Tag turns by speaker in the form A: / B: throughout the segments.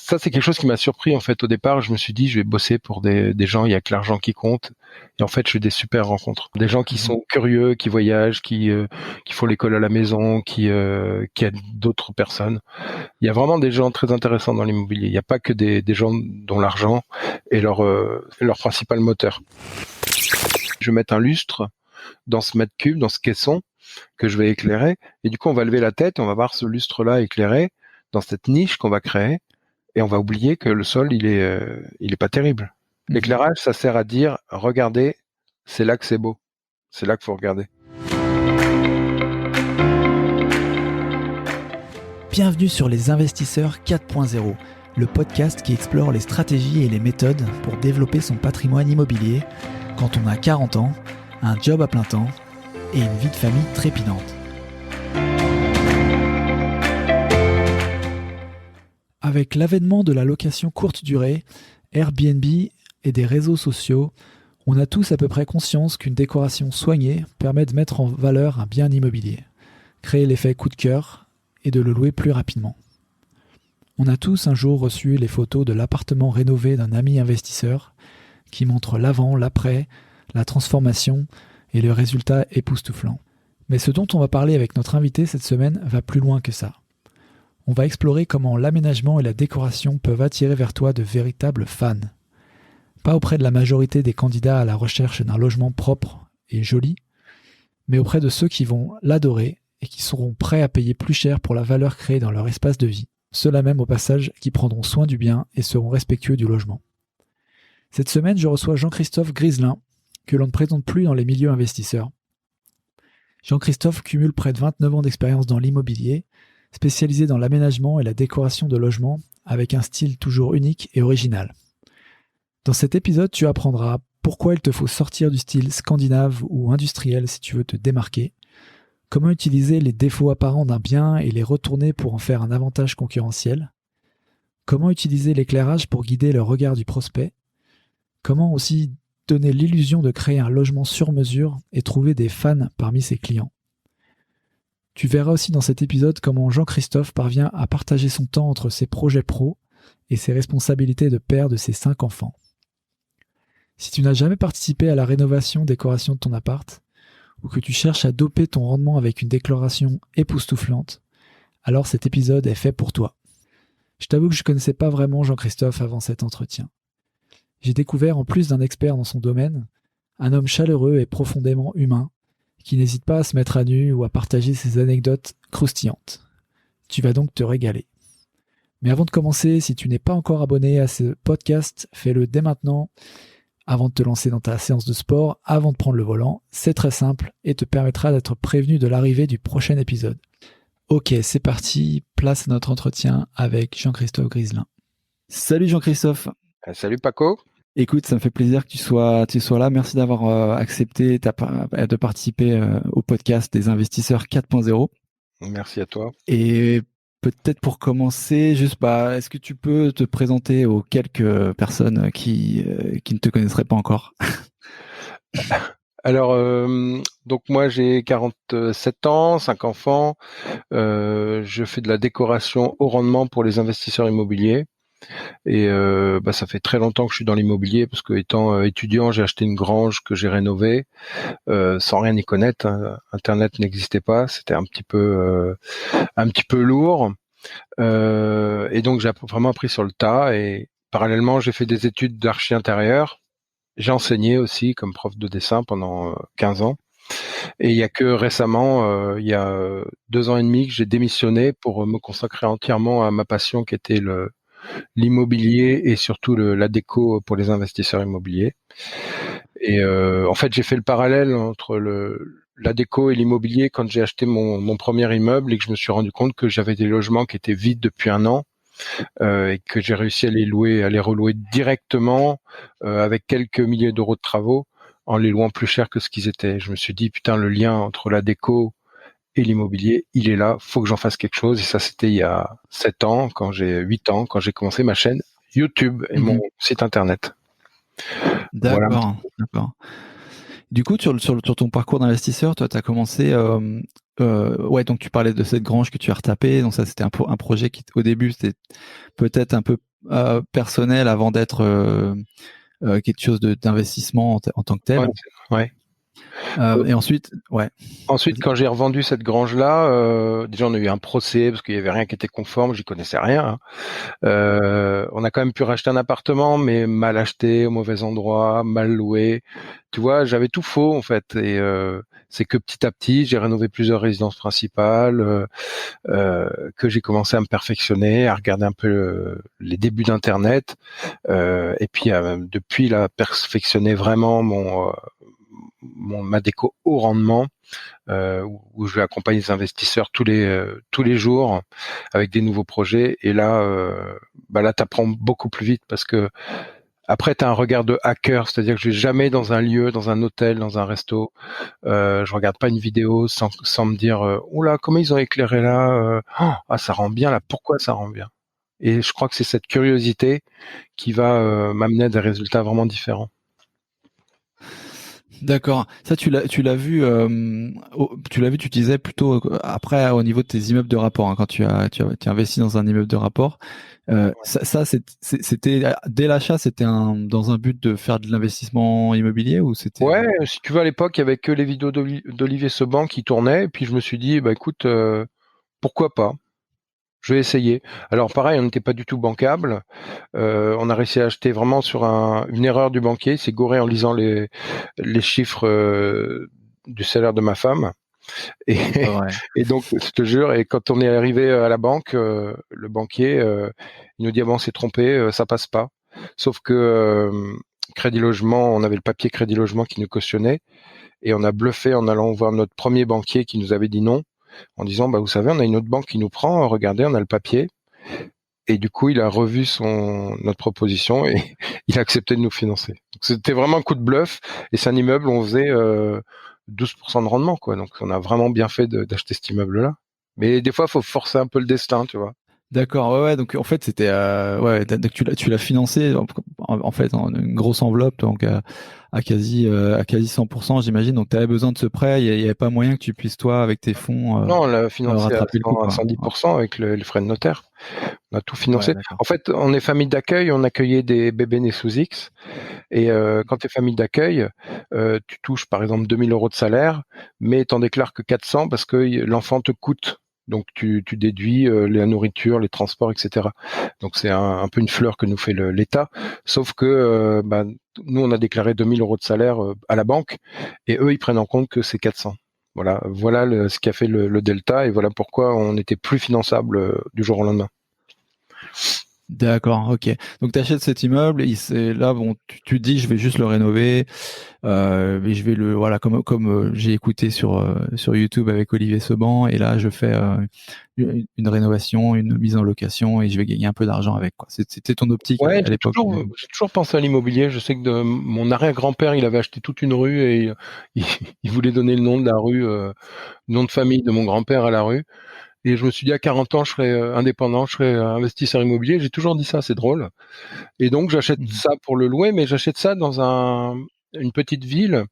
A: ça, c'est quelque chose qui m'a surpris en fait. Au départ, je me suis dit, je vais bosser pour des gens, il y a que l'argent qui compte. Et en fait, je fais des super rencontres, des gens qui sont curieux, qui voyagent, qui font l'école à la maison, qui aident d'autres personnes. Il y a vraiment des gens très intéressants dans l'immobilier. Il n'y a pas que des gens dont l'argent est leur principal moteur. Je vais mettre un lustre dans ce mètre cube, dans ce caisson que je vais éclairer, et du coup, on va lever la tête et on va voir ce lustre-là éclairé dans cette niche qu'on va créer. Et on va oublier que le sol, il est pas terrible. L'éclairage, ça sert à dire, regardez, c'est là que c'est beau. C'est là qu'il faut regarder.
B: Bienvenue sur Les Investisseurs 4.0, le podcast qui explore les stratégies et les méthodes pour développer son patrimoine immobilier quand on a 40 ans, un job à plein temps et une vie de famille trépidante. Avec l'avènement de la location courte durée, Airbnb et des réseaux sociaux, on a tous à peu près conscience qu'une décoration soignée permet de mettre en valeur un bien immobilier, créer l'effet coup de cœur et de le louer plus rapidement. On a tous un jour reçu les photos de l'appartement rénové d'un ami investisseur qui montre l'avant, l'après, la transformation et le résultat époustouflant. Mais ce dont on va parler avec notre invité cette semaine va plus loin que ça. On va explorer comment l'aménagement et la décoration peuvent attirer vers toi de véritables fans. Pas auprès de la majorité des candidats à la recherche d'un logement propre et joli, mais auprès de ceux qui vont l'adorer et qui seront prêts à payer plus cher pour la valeur créée dans leur espace de vie. Ceux-là même au passage qui prendront soin du bien et seront respectueux du logement. Cette semaine, je reçois Jean-Christophe Griselin, que l'on ne présente plus dans les milieux investisseurs. Jean-Christophe cumule près de 29 ans d'expérience dans l'immobilier, spécialisé dans l'aménagement et la décoration de logements, avec un style toujours unique et original. Dans cet épisode, tu apprendras pourquoi il te faut sortir du style scandinave ou industriel si tu veux te démarquer, comment utiliser les défauts apparents d'un bien et les retourner pour en faire un avantage concurrentiel, comment utiliser l'éclairage pour guider le regard du prospect, comment aussi donner l'illusion de créer un logement sur mesure et trouver des fans parmi ses clients. Tu verras aussi dans cet épisode comment Jean-Christophe parvient à partager son temps entre ses projets pro et ses responsabilités de père de ses 5 enfants. Si tu n'as jamais participé à la rénovation-décoration de ton appart, ou que tu cherches à doper ton rendement avec une décoration époustouflante, alors cet épisode est fait pour toi. Je t'avoue que je ne connaissais pas vraiment Jean-Christophe avant cet entretien. J'ai découvert, en plus d'un expert dans son domaine, un homme chaleureux et profondément humain, qui n'hésite pas à se mettre à nu ou à partager ses anecdotes croustillantes. Tu vas donc te régaler. Mais avant de commencer, si tu n'es pas encore abonné à ce podcast, fais-le dès maintenant, avant de te lancer dans ta séance de sport, avant de prendre le volant. C'est très simple et te permettra d'être prévenu de l'arrivée du prochain épisode. Ok, c'est parti, place à notre entretien avec Jean-Christophe Griselin. Salut Jean-Christophe.
A: Salut Paco.
B: Écoute, ça me fait plaisir que tu sois là. Merci d'avoir accepté de participer au podcast des investisseurs 4.0.
A: Merci à toi.
B: Et peut-être pour commencer, est-ce que tu peux te présenter aux quelques personnes qui ne te connaisseraient pas encore?
A: Alors, donc moi j'ai 47 ans, 5 enfants. Je fais de la décoration haut rendement pour les investisseurs immobiliers. Et ça fait très longtemps que je suis dans l'immobilier parce que étant étudiant, j'ai acheté une grange que j'ai rénovée sans rien y connaître. Hein. Internet n'existait pas, c'était un petit peu lourd. Et donc j'ai vraiment appris sur le tas. Et parallèlement, j'ai fait des études d'archi intérieur. J'ai enseigné aussi comme prof de dessin pendant 15 ans. Et il y a que récemment, il y a 2 ans et demi, que j'ai démissionné pour me consacrer entièrement à ma passion qui était l'immobilier et surtout la déco pour les investisseurs immobiliers. Et en fait, j'ai fait le parallèle entre la déco et l'immobilier quand j'ai acheté mon premier immeuble et que je me suis rendu compte que j'avais des logements qui étaient vides depuis 1 an et que j'ai réussi à les relouer directement avec quelques milliers d'euros de travaux en les louant plus cher que ce qu'ils étaient. Je me suis dit, putain, le lien entre la déco et l'immobilier, il est là, faut que j'en fasse quelque chose. Et ça, c'était il y a 7 ans, quand j'ai 8 ans, quand j'ai commencé ma chaîne YouTube et mon site internet.
B: D'accord, voilà. D'accord. Du coup, sur ton parcours d'investisseur, toi, tu as commencé... donc tu parlais de cette grange que tu as retapée. Donc ça, c'était un projet qui, au début, c'était peut-être un peu personnel avant d'être quelque chose d'investissement en tant que tel.
A: Ouais.
B: Et ensuite, ouais.
A: Ensuite, quand j'ai revendu cette grange-là, déjà on a eu un procès parce qu'il y avait rien qui était conforme, j'y connaissais rien. Hein. On a quand même pu racheter un appartement, mais mal acheté, au mauvais endroit, mal loué. Tu vois, j'avais tout faux en fait. Et c'est que petit à petit, j'ai rénové plusieurs résidences principales, que j'ai commencé à me perfectionner, à regarder un peu les débuts d'Internet, et puis depuis là, perfectionner vraiment ma déco haut rendement, où je vais accompagner les investisseurs tous les jours avec des nouveaux projets. Et là, là, t'apprends beaucoup plus vite parce que après, t'as un regard de hacker, c'est-à-dire que je vais jamais dans un lieu, dans un hôtel, dans un resto, je regarde pas une vidéo sans me dire, oh là, comment ils ont éclairé là, ah ça rend bien là, pourquoi ça rend bien. Et je crois que c'est cette curiosité qui va m'amener à des résultats vraiment différents.
B: D'accord. Ça, tu l'as vu, tu disais plutôt après au niveau de tes immeubles de rapport, hein, quand tu as investi dans un immeuble de rapport. C'était dès l'achat, c'était dans un but de faire de l'investissement immobilier ou c'était
A: Ouais, si tu veux, à l'époque, il y avait que les vidéos d'Olivier Seban qui tournaient, et puis je me suis dit, bah écoute, pourquoi pas? Je vais essayer. Alors pareil, on n'était pas du tout bancable. On a réussi à acheter vraiment sur une erreur du banquier. Il s'est gouré en lisant les chiffres du salaire de ma femme. Et,
B: ouais.
A: et donc, je te jure, et quand on est arrivé à la banque, le banquier, il nous dit, ah bon, on s'est trompé, ça passe pas. Sauf que Crédit Logement, on avait le papier Crédit Logement qui nous cautionnait, et on a bluffé en allant voir notre premier banquier qui nous avait dit non, en disant, bah vous savez, on a une autre banque qui nous prend, regardez, on a le papier. Et du coup, il a revu notre proposition et il a accepté de nous financer. Donc, c'était vraiment un coup de bluff. Et c'est un immeuble où on faisait 12% de rendement, quoi. Donc, on a vraiment bien fait d'acheter cet immeuble-là. Mais des fois, il faut forcer un peu le destin, tu vois.
B: D'accord, ouais, donc en fait c'était donc tu l'as financé en fait en une grosse enveloppe donc à quasi 100%, j'imagine. Donc tu avais besoin de ce prêt, il y avait pas moyen que tu puisses toi avec tes fonds
A: Non, on l'a financé à
B: rattraper le coup, quoi.
A: 110% avec les frais de notaire. On a tout
B: Ouais,
A: financé.
B: d'accord.
A: En fait, on est famille d'accueil, on accueillait des bébés nés sous X. Et quand tu es famille d'accueil, tu touches par exemple 2000 euros de salaire, mais t'en déclares que 400 parce que l'enfant te coûte. Donc tu déduis la nourriture, les transports, etc. Donc c'est un peu une fleur que nous fait l'État. Sauf que nous, on a déclaré 2000 euros de salaire à la banque et eux, ils prennent en compte que c'est 400. Voilà ce qui a fait le delta et voilà pourquoi on n'était plus finançable du jour au lendemain.
B: D'accord, ok. Donc tu achètes cet immeuble, là bon, tu te dis je vais juste le rénover, mais je vais comme j'ai écouté sur YouTube avec Olivier Seban, et là je fais une rénovation, une mise en location et je vais gagner un peu d'argent avec, quoi. C'était ton optique
A: Ouais,
B: à l'époque.
A: j'ai toujours pensé à l'immobilier. Je sais que mon arrière-grand-père, il avait acheté toute une rue et il, il voulait donner le nom de la rue, nom de famille de mon grand-père à la rue. Et je me suis dit à 40 ans, je serai indépendant, je serai investisseur immobilier. J'ai toujours dit ça, c'est drôle. Et donc j'achète
B: Mhm.
A: ça pour le louer, mais j'achète ça dans une petite ville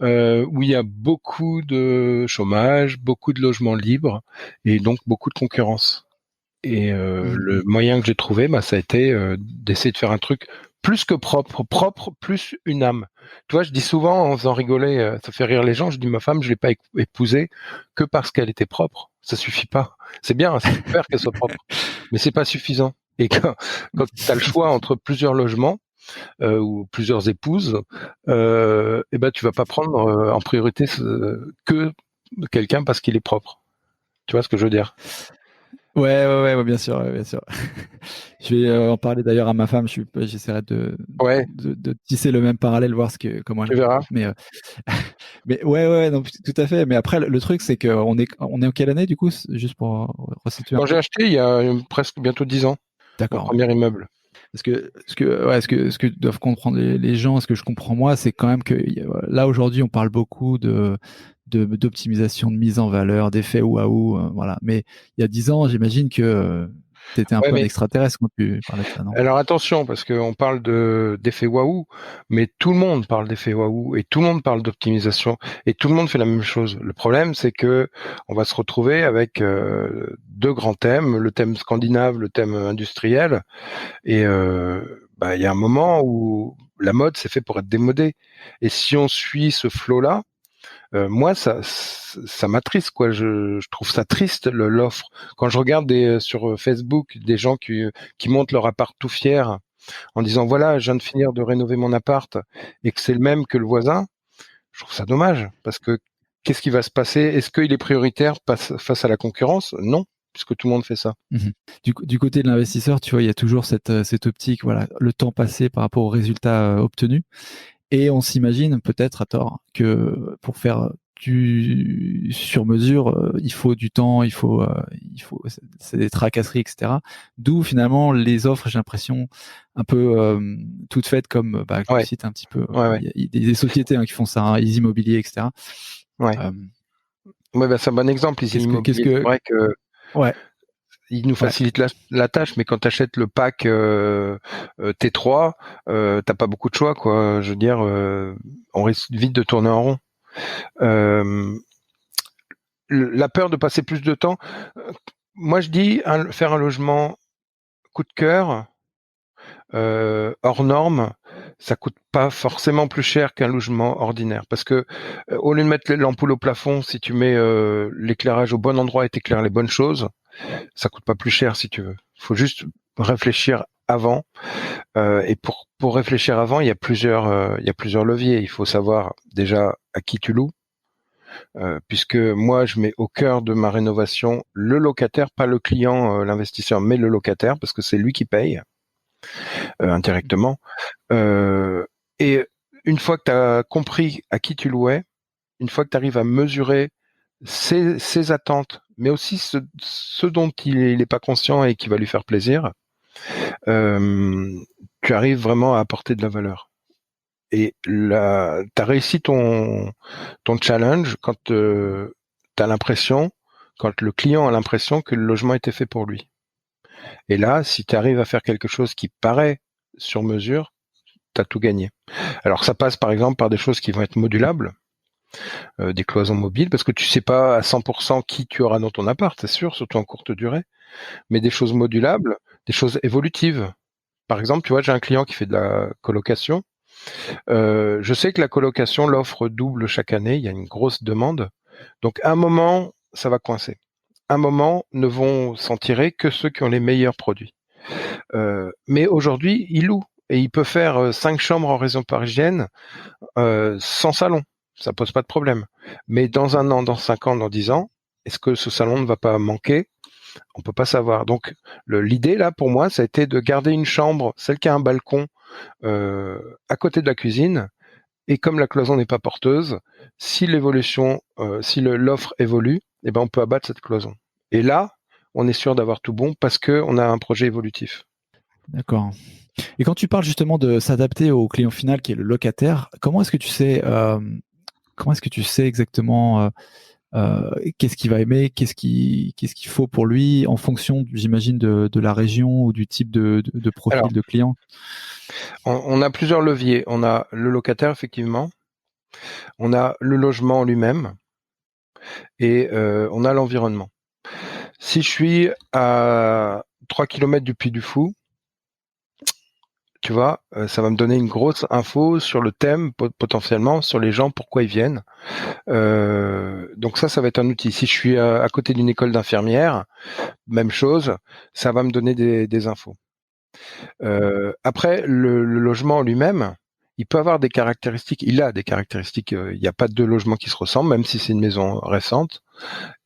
A: où il y a beaucoup de chômage, beaucoup de logements libres et donc beaucoup de concurrence. Et le
B: Mhm.
A: moyen que j'ai trouvé, ça a été d'essayer de faire un truc plus que propre plus une âme. Tu vois, je dis souvent en faisant rigoler, ça fait rire les gens, je dis ma femme, je l'ai pas épousée que parce qu'elle était propre. Ça suffit pas. C'est bien, c'est super qu'elle soit propre, mais c'est pas suffisant. Et quand tu as le choix entre plusieurs logements ou plusieurs épouses, et ben tu vas pas prendre en priorité que quelqu'un parce qu'il est propre. Tu vois ce que je veux dire?
B: Ouais, bien sûr, bien sûr. Je vais en parler d'ailleurs à ma femme. J'essaierai
A: Ouais,
B: de tisser le même parallèle, voir comment elle
A: tu
B: voit les
A: verras.
B: choses. Mais ouais, non, tout à fait. Mais après, le truc, c'est qu'on est en quelle année du coup, juste pour resituer un
A: Quand j'ai
B: peu.
A: acheté il y a presque bientôt 10 ans, mon
B: D'accord. Ouais.
A: premier immeuble.
B: Ce que doivent comprendre les gens, ce que je comprends moi, c'est quand même que là aujourd'hui, on parle beaucoup d'optimisation, de mise en valeur, d'effet waouh, voilà. Mais il y a 10 ans, j'imagine que T'étais un
A: Ouais,
B: peu un
A: mais
B: extraterrestre quand tu parlais de ça, non?
A: alors attention, parce qu'on parle d'effet waouh, mais tout le monde parle d'effet waouh et tout le monde parle d'optimisation et tout le monde fait la même chose. Le problème, c'est que on va se retrouver avec deux grands thèmes, le thème scandinave, le thème industriel, et il y a un moment où la mode c'est fait pour être démodé. Et si on suit ce flot-là, moi ça m'attriste quoi. Je trouve ça triste l'offre. Quand je regarde sur Facebook des gens qui montent leur appart tout fiers en disant voilà, je viens de finir de rénover mon appart et que c'est le même que le voisin, je trouve ça dommage parce que qu'est-ce qui va se passer? Est-ce qu'il est prioritaire face à la concurrence? Non, puisque tout le monde fait ça.
B: Mhm. Du côté de l'investisseur, tu vois, il y a toujours cette optique, voilà, le temps passé par rapport aux résultats obtenus. Et on s'imagine peut-être à tort que pour faire du sur mesure, il faut du temps, c'est des tracasseries, etc. D'où finalement les offres, j'ai l'impression, un peu toutes faites comme tu
A: Ouais,
B: cites un petit peu.
A: ouais, ouais,
B: Il y a des sociétés qui font ça, hein, Easy Immobilier, etc.
A: ouais.
B: Euh,
A: Ouais, c'est un bon exemple, les
B: qu'est-ce
A: immobiliers. C'est
B: que,
A: vrai que
B: ouais,
A: il nous
B: ouais.
A: facilite la tâche, mais quand tu achètes le pack T3, t'as pas beaucoup de choix, quoi. Je veux dire, on risque vite de tourner en rond. Euh, la peur de passer plus de temps. Moi, je dis faire un logement coup de cœur, hors norme, ça coûte pas forcément plus cher qu'un logement ordinaire. Parce que au lieu de mettre l'ampoule au plafond, si tu mets l'éclairage au bon endroit et t'éclaires les bonnes choses, ça coûte pas plus cher si tu veux. Il faut juste réfléchir avant. Et pour réfléchir avant, il y a plusieurs leviers. Il faut savoir déjà à qui tu loues. Puisque moi, je mets au cœur de ma rénovation le locataire, pas le client, l'investisseur, mais le locataire, parce que c'est lui qui paye indirectement. Euh, et une fois que tu as compris à qui tu louais, une fois que tu arrives à mesurer ses attentes, mais aussi ce dont il n'est pas conscient et qui va lui faire plaisir, euh, tu arrives vraiment à apporter de la valeur. Et là, tu as réussi ton challenge quand tu as l'impression, quand le client a l'impression que le logement était fait pour lui. Et là, si tu arrives à faire quelque chose qui paraît sur mesure, tu as tout gagné. Alors ça passe par exemple par des choses qui vont être modulables, des cloisons mobiles, parce que tu sais pas à 100% qui tu auras dans ton appart, c'est sûr, surtout en courte durée, mais des choses modulables, des choses évolutives. Par exemple, tu vois, j'ai un client qui fait de la colocation. Je sais que la colocation, l'offre double chaque année, il y a une grosse demande. Donc à un moment, ça va coincer. À un moment, ne vont s'en tirer que ceux qui ont les meilleurs produits. Mais aujourd'hui, il loue et il peut faire 5 chambres en région parisienne sans salon. Ça pose pas de problème. Mais dans un an, dans 5 ans, dans 10 ans, est-ce que ce salon ne va pas manquer? On peut pas savoir. Donc l'idée là pour moi, ça a été de garder une chambre, celle qui a un balcon à côté de la cuisine. Et comme la cloison n'est pas porteuse, si l'offre évolue, eh ben on peut abattre cette cloison. Et là, on est sûr d'avoir tout bon parce que on a un projet évolutif.
B: D'accord. Et quand tu parles justement de s'adapter au client final qui est le locataire, comment est-ce que tu sais exactement qu'est-ce qu'il va aimer, qu'est-ce qu'il faut pour lui en fonction, j'imagine, de la région ou du type de
A: Alors,
B: profil de client?
A: on a plusieurs leviers. On a le locataire, effectivement. On a le logement lui-même et on a l'environnement. Si je suis à 3 kilomètres du Puy du Fou, tu vois, ça va me donner une grosse info sur le thème, potentiellement, sur les gens, pourquoi ils viennent. Donc ça va être un outil. Si je suis à côté d'une école d'infirmière, même chose, ça va me donner des infos. Après, le logement lui-même, il peut avoir des caractéristiques. Il a des caractéristiques. Il n'y a pas deux logements qui se ressemblent, même si c'est une maison récente.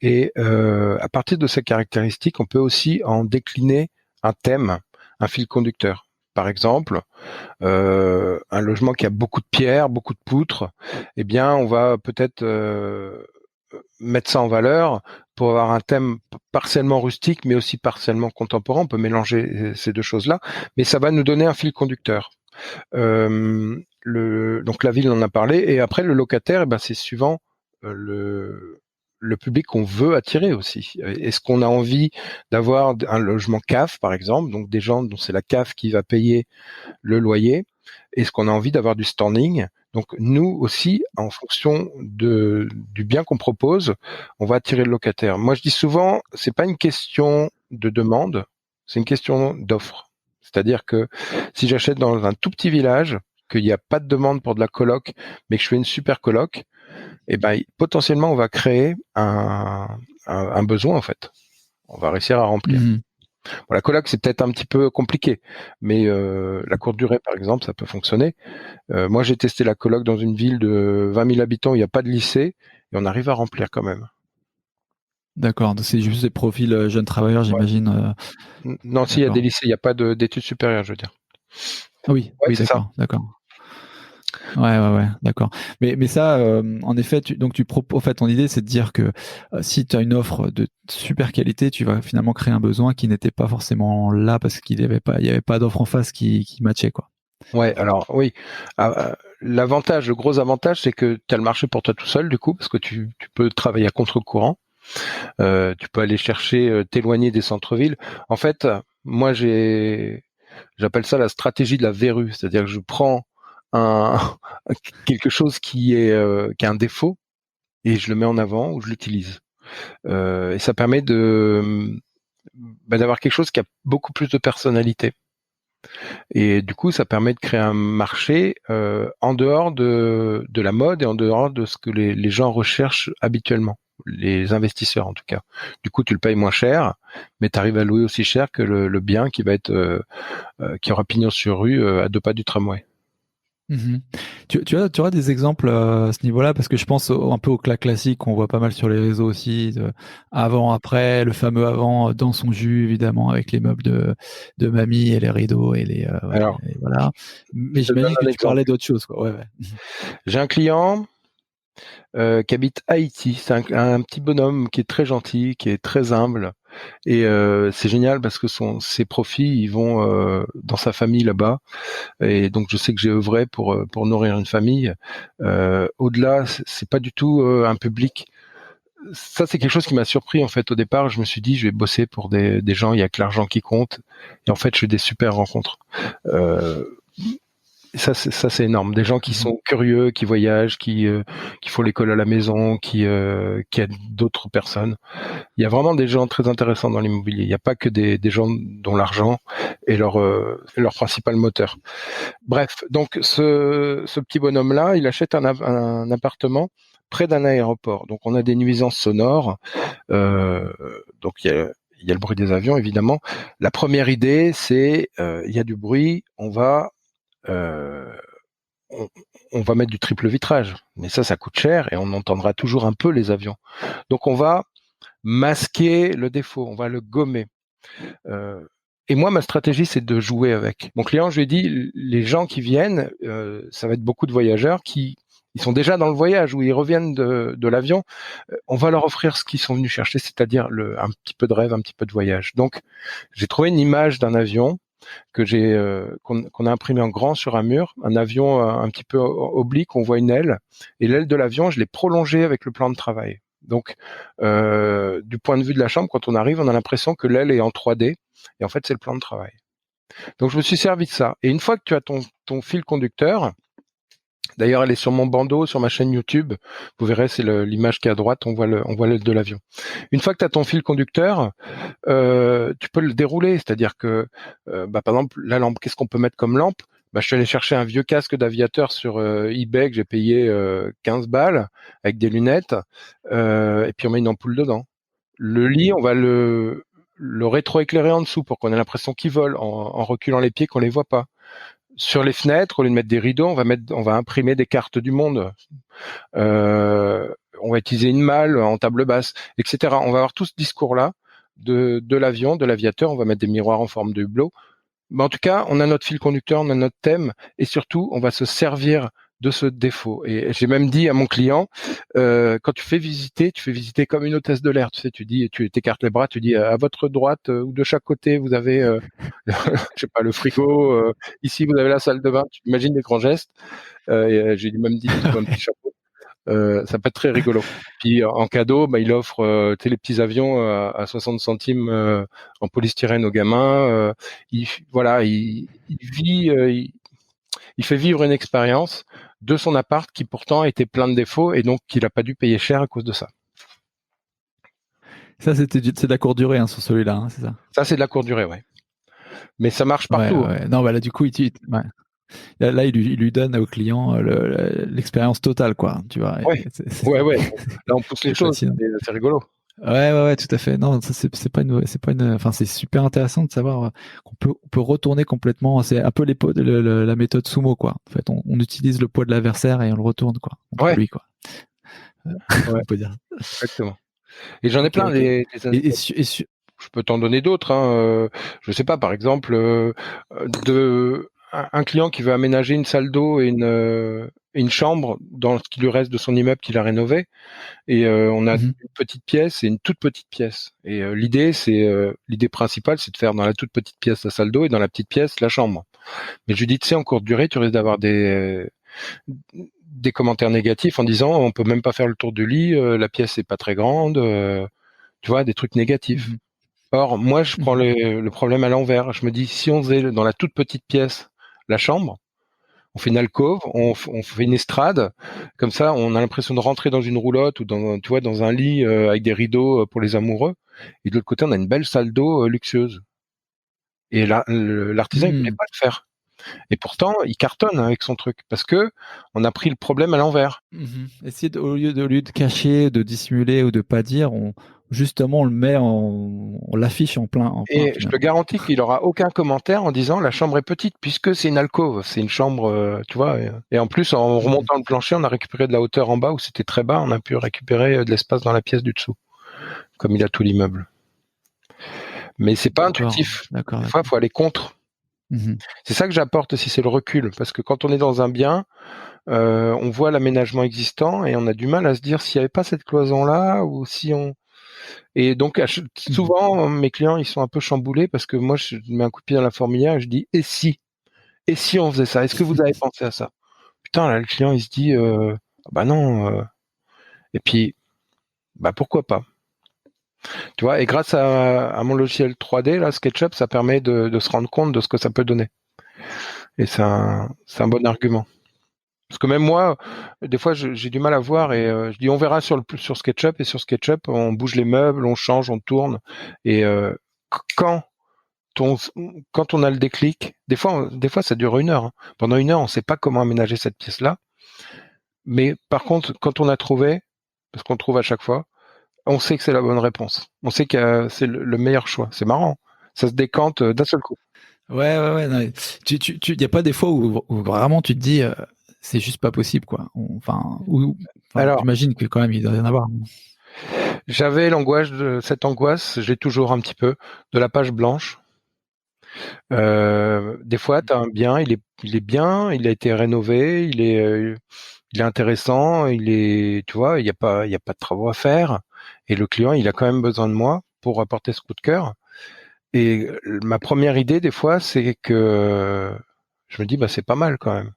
A: Et à partir de ces caractéristiques, on peut aussi en décliner un thème, un fil conducteur. Par exemple, un logement qui a beaucoup de pierres, beaucoup de poutres, eh bien, on va peut-être mettre ça en valeur pour avoir un thème partiellement rustique, mais aussi partiellement contemporain. On peut mélanger ces deux choses-là, mais ça va nous donner un fil conducteur. Donc la ville en a parlé, et après le locataire, eh ben, c'est suivant le le public qu'on veut attirer aussi. Est-ce qu'on a envie d'avoir un logement CAF, par exemple, donc des gens dont c'est la CAF qui va payer le loyer? Est-ce qu'on a envie d'avoir du standing? Donc nous aussi, en fonction du bien qu'on propose, on va attirer le locataire. Moi, je dis souvent, c'est pas une question de demande, c'est une question d'offre. C'est-à-dire que si j'achète dans un tout petit village, qu'il n'y a pas de demande pour de la coloc, mais que je fais une super coloc, eh ben potentiellement on va créer un besoin en fait. On va réussir à remplir.
B: Mhm.
A: Bon, la coloc c'est peut-être un petit peu compliqué, mais la courte durée par exemple ça peut fonctionner. Moi j'ai testé la coloc dans une ville de 20 000 habitants où il n'y a pas de lycée et on arrive à remplir quand même.
B: D'accord, donc c'est juste des profils jeunes travailleurs,
A: Ouais.
B: j'imagine.
A: Non, s'il y a des
B: D'accord.
A: lycées, il n'y a pas d'études supérieures, je veux dire.
B: Oui,
A: Ouais,
B: oui,
A: c'est ça.
B: d'accord. Ouais, d'accord. Mais ça, en effet, donc tu proposes. En fait, ton idée, c'est de dire que si tu as une offre de super qualité, tu vas finalement créer un besoin qui n'était pas forcément là parce il y avait pas d'offre en face qui matchait, quoi.
A: Ouais, alors oui. L'avantage, le gros avantage, c'est que tu as le marché pour toi tout seul, du coup, parce que tu peux travailler à contre-courant. Tu peux aller chercher, t'éloigner des centres-villes. En fait, moi, j'appelle ça la stratégie de la verrue, c'est-à-dire que je prends un quelque chose qui a un défaut et je le mets en avant ou je l'utilise. Et ça permet d'avoir quelque chose qui a beaucoup plus de personnalité. Et du coup, ça permet de créer un marché en dehors de la mode et en dehors de ce que les gens recherchent habituellement, les investisseurs en tout cas. Du coup, tu le payes moins cher, mais tu arrives à louer aussi cher que le bien qui va être qui aura pignon sur rue à 2 pas du tramway.
B: Mhm. Tu auras des exemples à ce niveau-là, parce que je pense un peu au classique qu'on voit pas mal sur les réseaux aussi, avant, après, le fameux avant dans son jus, évidemment, avec les meubles de mamie et les rideaux et
A: Alors,
B: et voilà. Mais
A: je te donne
B: j'imagine que
A: un
B: tu parlais
A: exemple.
B: d'autres choses, quoi. Ouais.
A: J'ai un client qui habite Haïti. C'est un petit bonhomme qui est très gentil, qui est très humble. Et c'est génial parce que ses profits, ils vont dans sa famille là-bas. Et donc je sais que j'ai œuvré pour nourrir une famille. Au-delà, c'est pas du tout un public. Ça, c'est quelque chose qui m'a surpris en fait au départ. Je me suis dit, je vais bosser pour des gens. Il y a que l'argent qui compte. Et en fait, je fais des super rencontres. Euh, ça c'est énorme. Des gens qui
B: Mhm.
A: sont curieux, qui voyagent, qui font l'école à la maison, qui aident d'autres personnes. Il y a vraiment des gens très intéressants dans l'immobilier. Il n'y a pas que des gens dont l'argent est leur principal moteur. Bref, donc ce petit bonhomme-là, il achète un appartement près d'un aéroport. Donc on a des nuisances sonores. Donc il y a le bruit des avions, évidemment. La première idée, c'est il y a du bruit, euh, on, on va mettre du triple vitrage. Mais ça coûte cher et on entendra toujours un peu les avions. Donc on va masquer le défaut, on va le gommer. Et moi, ma stratégie, c'est de jouer avec. Mon client, je lui ai dit, les gens qui viennent, ça va être beaucoup de voyageurs qui ils sont déjà dans le voyage ou ils reviennent de l'avion. On va leur offrir ce qu'ils sont venus chercher, c'est-à-dire un petit peu de rêve, un petit peu de voyage. Donc, j'ai trouvé une image d'un avion qu'on a imprimé en grand sur un mur, un avion un petit peu oblique, on voit une aile, et l'aile de l'avion, je l'ai prolongée avec le plan de travail. Donc, du point de vue de la chambre, quand on arrive, on a l'impression que l'aile est en 3D, et en fait, c'est le plan de travail. Donc, je me suis servi de ça. Et une fois que tu as ton fil conducteur, d'ailleurs, elle est sur mon bandeau, sur ma chaîne YouTube. Vous verrez, c'est l'image qui est à droite. On voit l'aile de l'avion. Une fois que tu as ton fil conducteur, tu peux le dérouler. C'est-à-dire que, par exemple, la lampe, qu'est-ce qu'on peut mettre comme lampe? Je suis allé chercher un vieux casque d'aviateur sur eBay que j'ai payé 15 balles avec des lunettes, et puis on met une ampoule dedans. Le lit, on va le rétroéclairer en dessous pour qu'on ait l'impression qu'il vole en reculant les pieds qu'on les voit pas. Sur les fenêtres, au lieu de mettre des rideaux, on va imprimer des cartes du monde. On va utiliser une malle en table basse, etc. On va avoir tout ce discours-là de l'avion, de l'aviateur. On va mettre des miroirs en forme de hublot. Mais en tout cas, on a notre fil conducteur, on a notre thème, et surtout, on va se servir de ce défaut. Et j'ai même dit à mon client, quand tu fais visiter comme une hôtesse de l'air. Tu sais, tu t'écartes les bras, tu dis à votre droite ou de chaque côté, vous avez, je sais pas, le frigo. Ici, vous avez la salle de bain. Tu imagines des grands gestes. J'ai même dit, il faut un petit chapeau. Ça peut être très rigolo. Puis en cadeau, il offre les petits avions à 60 centimes en polystyrène aux gamins. Voilà, il vit, il fait vivre une expérience de son appart qui pourtant était plein de défauts et donc qu'il a pas dû payer cher à cause de ça.
B: Ça, c'est de la courte durée sur celui-là, c'est ça?
A: Ça, c'est de la courte durée, ouais. Mais ça marche partout.
B: Ouais. Non, là, du coup, ouais. Là, il lui donne au client l'expérience totale, quoi. Tu vois.
A: Ouais. Ouais. Là, on pousse les choses. C'est rigolo.
B: Ouais, tout à fait. Non, ça c'est pas une. Enfin, c'est super intéressant de savoir qu'on peut retourner complètement. C'est un peu la méthode sumo, quoi. En fait, on utilise le poids de l'adversaire et on le retourne, quoi, contre lui, quoi.
A: Ouais.
B: On peut dire.
A: Exactement. Et j'en ai plein des je peux t'en donner d'autres. Je sais pas, par exemple, un client qui veut aménager une salle d'eau et une chambre dans ce qui lui reste de son immeuble qu'il a rénové. Et on a une petite pièce et une toute petite pièce. Et l'idée principale, c'est de faire dans la toute petite pièce la salle d'eau et dans la petite pièce la chambre. Mais je lui dis, tu sais, en courte durée, tu risques d'avoir des commentaires négatifs en disant, on peut même pas faire le tour du lit, la pièce est pas très grande, tu vois, des trucs négatifs. Or, moi, je prends le problème à l'envers. Je me dis, si on faisait dans la toute petite pièce la chambre, on fait une alcôve, on fait une estrade, comme ça, on a l'impression de rentrer dans une roulotte ou dans un lit avec des rideaux pour les amoureux. Et de l'autre côté, on a une belle salle d'eau luxueuse. Et là, l'artisan, il voulait pas le faire. Et pourtant, il cartonne avec son truc parce que on a pris le problème à l'envers.
B: Essayer au lieu de cacher, de dissimuler ou de pas dire, justement, on le met on l'affiche en plein.
A: Et je te garantis qu'il aura aucun commentaire en disant la chambre est petite puisque c'est une alcôve, c'est une chambre, tu vois. Et en plus, en remontant le plancher, on a récupéré de la hauteur en bas où c'était très bas, on a pu récupérer de l'espace dans la pièce du dessous, comme il a tout l'immeuble. Mais c'est pas intuitif. Des fois, il faut aller contre. C'est ça que j'apporte aussi, c'est le recul, parce que quand on est dans un bien, on voit l'aménagement existant et on a du mal à se dire s'il n'y avait pas cette cloison-là ou si on... Et donc, souvent, mes clients, ils sont un peu chamboulés parce que moi, je mets un coup de pied dans la fourmilière et je dis, et si on faisait ça? Est-ce que vous avez pensé à ça? Putain, là, le client, il se dit, bah non. Et puis, bah pourquoi pas? Tu vois, et grâce à mon logiciel 3D, là, SketchUp, ça permet de se rendre compte de ce que ça peut donner. Et c'est un bon argument. Parce que même moi, des fois, j'ai du mal à voir et je dis on verra sur SketchUp et sur SketchUp, on bouge les meubles, on change, on tourne et quand on a le déclic, des fois ça dure 1 heure. Pendant 1 heure, on ne sait pas comment aménager cette pièce-là. Mais par contre, quand on a trouvé, parce qu'on trouve à chaque fois, on sait que c'est la bonne réponse. On sait que c'est le meilleur choix. C'est marrant. Ça se décante d'un seul coup.
B: Ouais. Il y a pas des fois où vraiment tu te dis c'est juste pas possible, quoi. Alors, j'imagine que quand même il doit y en avoir.
A: J'avais cette angoisse, j'ai toujours un petit peu, de la page blanche. Des fois, tu as un bien, il est bien, il a été rénové, il est intéressant, tu vois, il y a pas de travaux à faire, et le client, il a quand même besoin de moi pour apporter ce coup de cœur. Et ma première idée, des fois, c'est que je me dis, bah c'est pas mal quand même.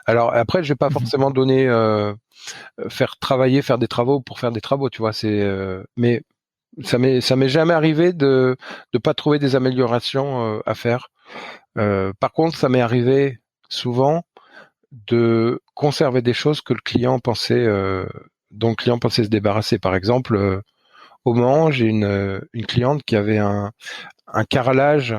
A: Alors après, je vais pas forcément donner, faire des travaux pour faire des travaux, tu vois. Mais ça m'est jamais arrivé de pas trouver des améliorations à faire. Par contre, ça m'est arrivé souvent de conserver des choses que dont le client pensait se débarrasser. Par exemple, au Mans, j'ai une cliente qui avait un carrelage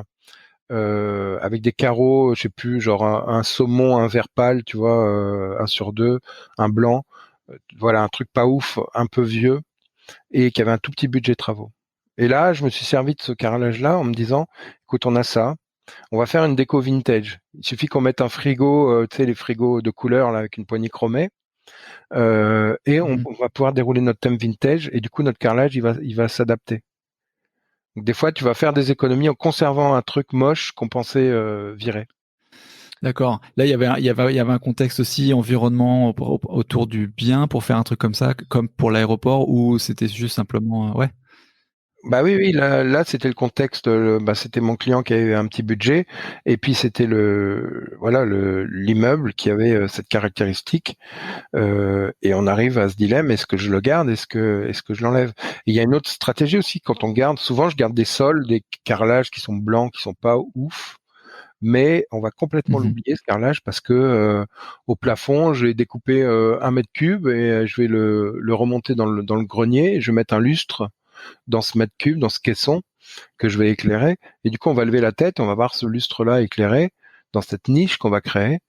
A: avec des carreaux, je sais plus, genre un saumon, un vert pâle, tu vois, 1/2, un blanc, voilà, un truc pas ouf, un peu vieux, et qui avait un tout petit budget travaux. Et là, je me suis servi de ce carrelage-là en me disant, écoute, on a ça, on va faire une déco vintage. Il suffit qu'on mette un frigo, tu sais, les frigos de couleur là avec une poignée chromée, et on va pouvoir dérouler notre thème vintage, et du coup notre carrelage il va s'adapter. Donc, des fois, tu vas faire des économies en conservant un truc moche qu'on pensait virer.
B: D'accord. Là, il y avait un contexte aussi environnement autour du bien pour faire un truc comme ça, comme pour l'aéroport, ou c'était juste simplement ouais.
A: Bah oui, oui, là c'était le contexte. C'était mon client qui avait un petit budget, et puis c'était l'immeuble qui avait cette caractéristique. Et on arrive à ce dilemme, est-ce que je le garde, est-ce que je l'enlève? Et il y a une autre stratégie aussi quand on garde. Souvent, je garde des sols, des carrelages qui sont blancs, qui sont pas ouf, mais on va complètement
B: Mhm.
A: l'oublier ce carrelage parce que au plafond, je vais découper 1 mètre cube et je vais le remonter dans le grenier. Et je vais mettre un lustre dans ce mètre cube, dans ce caisson que je vais éclairer. Et du coup, on va lever la tête, on va voir ce lustre-là éclairé dans cette niche qu'on va créer,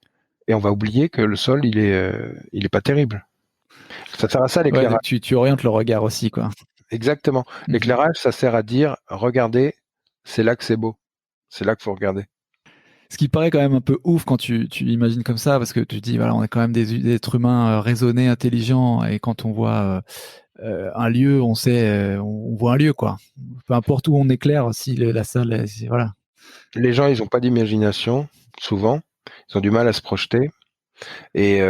A: et on va oublier que le sol, il est pas terrible. Ça sert à ça
B: Ouais,
A: l'éclairage.
B: donc tu orientes le regard aussi, quoi.
A: Exactement.
B: Mhm.
A: L'éclairage, ça sert à dire, regardez, c'est là que c'est beau. C'est là qu'il faut regarder.
B: Ce qui paraît quand même un peu ouf quand tu imagines comme ça, parce que tu te dis, voilà, on est quand même des êtres humains raisonnés, intelligents, et quand on voit un lieu, on sait, on voit un lieu, quoi. Peu importe où on éclaire, si la salle, voilà.
A: Les gens, ils ont pas d'imagination, souvent. Ils ont du mal à se projeter. Et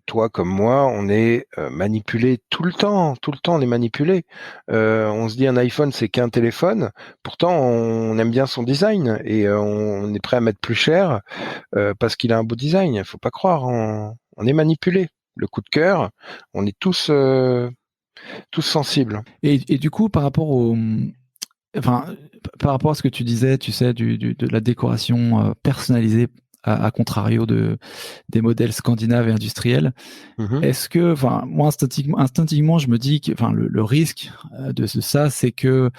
A: toi comme moi, on est manipulé tout le temps. Tout le temps, on est manipulé. On se dit un iPhone, c'est qu'un téléphone. Pourtant, on aime bien son design et on est prêt à mettre plus cher parce qu'il a un beau design. Il faut pas croire. On est manipulé. Le coup de cœur, on est tous sensibles.
B: Et du coup, enfin, par rapport à ce que tu disais, tu sais, de la décoration personnalisée, à contrario des modèles scandinaves et industriels.
A: Mhm.
B: Est-ce que, enfin, moi instinctivement, je me dis que, enfin, le risque de ça, c'est que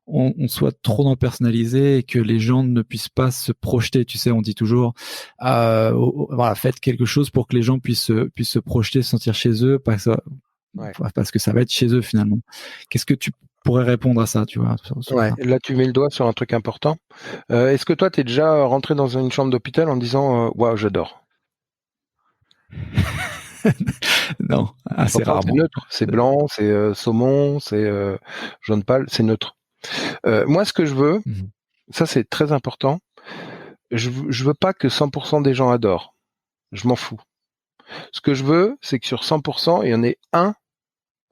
B: on soit trop dans le personnalisé et que les gens ne puissent pas se projeter. Tu sais, on dit toujours, voilà, faites quelque chose pour que les gens puissent se projeter, se sentir chez eux,
A: Ouais.
B: parce que ça va être chez eux finalement. Qu'est-ce que tu pourrais répondre à ça, tu vois, sur
A: Ouais,
B: ça?
A: là tu mets le doigt sur un truc important. Est-ce que toi t'es déjà rentré dans une chambre d'hôpital en disant waouh, j'adore?
B: Non, assez
A: Pourtant c'est
B: rarement.
A: neutre, c'est blanc, c'est saumon, c'est jaune pâle, c'est neutre. Moi ce que je veux,
B: Mhm.
A: ça c'est très important, je veux pas que 100% des gens adorent. Je m'en fous. Ce que je veux, c'est que sur 100%, il y en ait un.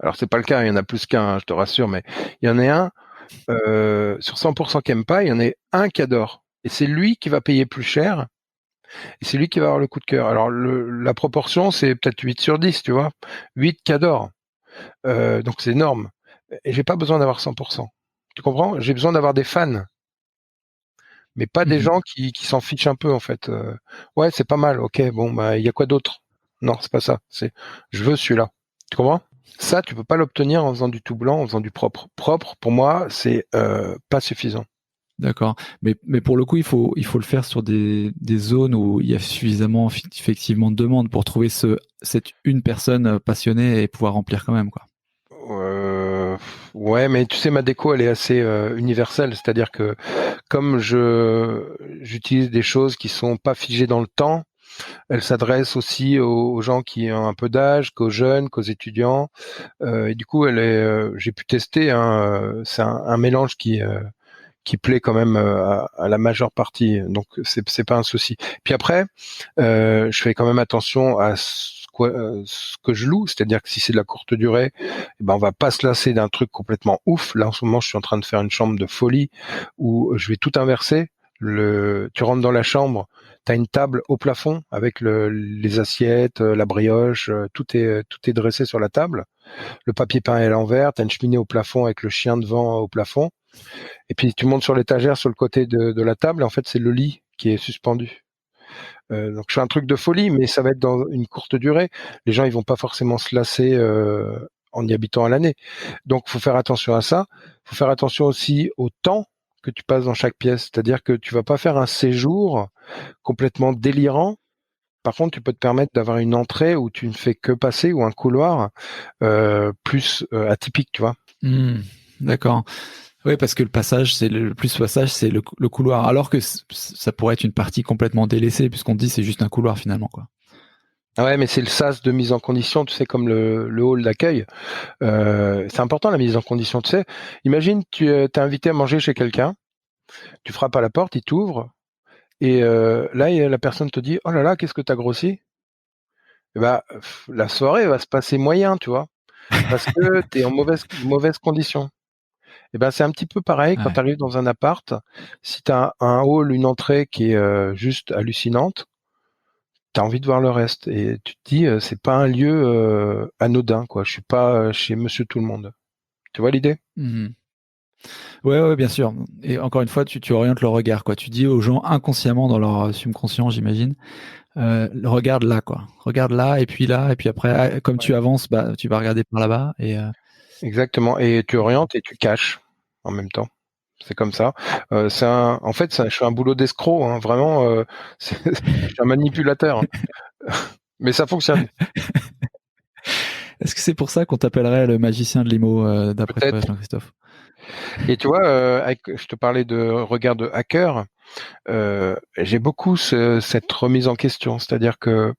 A: Alors c'est pas le cas, il y en a plus qu'un, hein, je te rassure, mais il y en ait un sur 100% qui aime pas, il y en ait un qui adore. Et c'est lui qui va payer plus cher. Et c'est lui qui va avoir le coup de cœur. Alors la proportion, c'est peut-être 8 sur 10, tu vois. 8 qui adorent. Donc c'est énorme. Et j'ai pas besoin d'avoir 100%. Tu comprends? J'ai besoin d'avoir des fans, mais pas des
B: Mhm.
A: gens qui s'en fichent un peu en fait. Ouais, c'est pas mal. Ok, bon bah il y a quoi d'autre? Non, c'est pas ça. C'est je veux celui-là. Tu comprends? Ça, tu peux pas l'obtenir en faisant du tout blanc, en faisant du propre. Propre, pour moi, c'est pas suffisant.
B: D'accord. Mais pour le coup, il faut le faire sur des zones où il y a suffisamment effectivement de demande pour trouver cette une personne passionnée et pouvoir remplir quand même, quoi.
A: Euh, ouais, mais tu sais, ma déco, elle est assez universelle, c'est-à-dire que comme j'utilise des choses qui sont pas figées dans le temps, elle s'adresse aussi aux gens qui ont un peu d'âge, qu'aux jeunes, qu'aux étudiants. Et du coup, j'ai pu tester. Hein, c'est un mélange qui plaît quand même à la majeure partie. Donc c'est pas un souci. Puis après, je fais quand même attention à ce que je loue, c'est-à-dire que si c'est de la courte durée, eh ben on va pas se lasser d'un truc complètement ouf. Là en ce moment, je suis en train de faire une chambre de folie où je vais tout inverser. Tu rentres dans la chambre, tu as une table au plafond avec les assiettes, la brioche, tout est dressé sur la table. Le papier peint est à l'envers, tu as une cheminée au plafond avec le chien devant au plafond. Et puis tu montes sur l'étagère sur le côté de la table, et en fait c'est le lit qui est suspendu. Donc je fais un truc de folie, mais ça va être dans une courte durée. Les gens ils vont pas forcément se lasser en y habitant à l'année. Donc faut faire attention à ça. Faut faire attention aussi au temps que tu passes dans chaque pièce. C'est-à-dire que tu vas pas faire un séjour complètement délirant. Par contre, tu peux te permettre d'avoir une entrée où tu ne fais que passer ou un couloir plus atypique, tu vois.
B: Hmm, d'accord. Oui, parce que le plus passage, c'est le couloir. Alors que ça pourrait être une partie complètement délaissée, puisqu'on dit c'est juste un couloir finalement, quoi.
A: Ah ouais, mais c'est le sas de mise en condition, tu sais, comme le hall d'accueil. C'est important la mise en condition, tu sais. Imagine, tu t'es invité à manger chez quelqu'un, tu frappes à la porte, il t'ouvre, et là, la personne te dit, oh là là, qu'est-ce que t'as grossi? Et bah, la soirée va se passer moyen, tu vois, parce que t'es en mauvaise condition. Et ben c'est un petit peu pareil quand
B: Ouais.
A: tu arrives dans un appart. Si tu as un hall, une entrée qui est juste hallucinante, tu as envie de voir le reste. Et tu te dis, c'est pas un lieu anodin, quoi. Je suis pas chez Monsieur Tout le Monde. Tu vois l'idée?
B: Mhm. Ouais, ouais, bien sûr. Et encore une fois, tu orientes le regard, quoi. Tu dis aux gens inconsciemment dans leur subconscient, j'imagine, regarde là, quoi. Regarde là, et puis après, comme
A: Ouais.
B: tu avances, bah, tu vas regarder par là-bas.
A: Exactement. Et tu orientes et tu caches en même temps. C'est comme ça. En fait, je suis un boulot d'escroc, hein, vraiment. Je suis un manipulateur, hein. Mais ça fonctionne.
B: Est-ce que c'est pour ça qu'on t'appellerait le magicien de l'IMO, d'après toi,
A: Peut-être.
B: Jean-Christophe?
A: Et tu vois, je te parlais de regard de hacker. J'ai beaucoup cette remise en question. C'est-à-dire que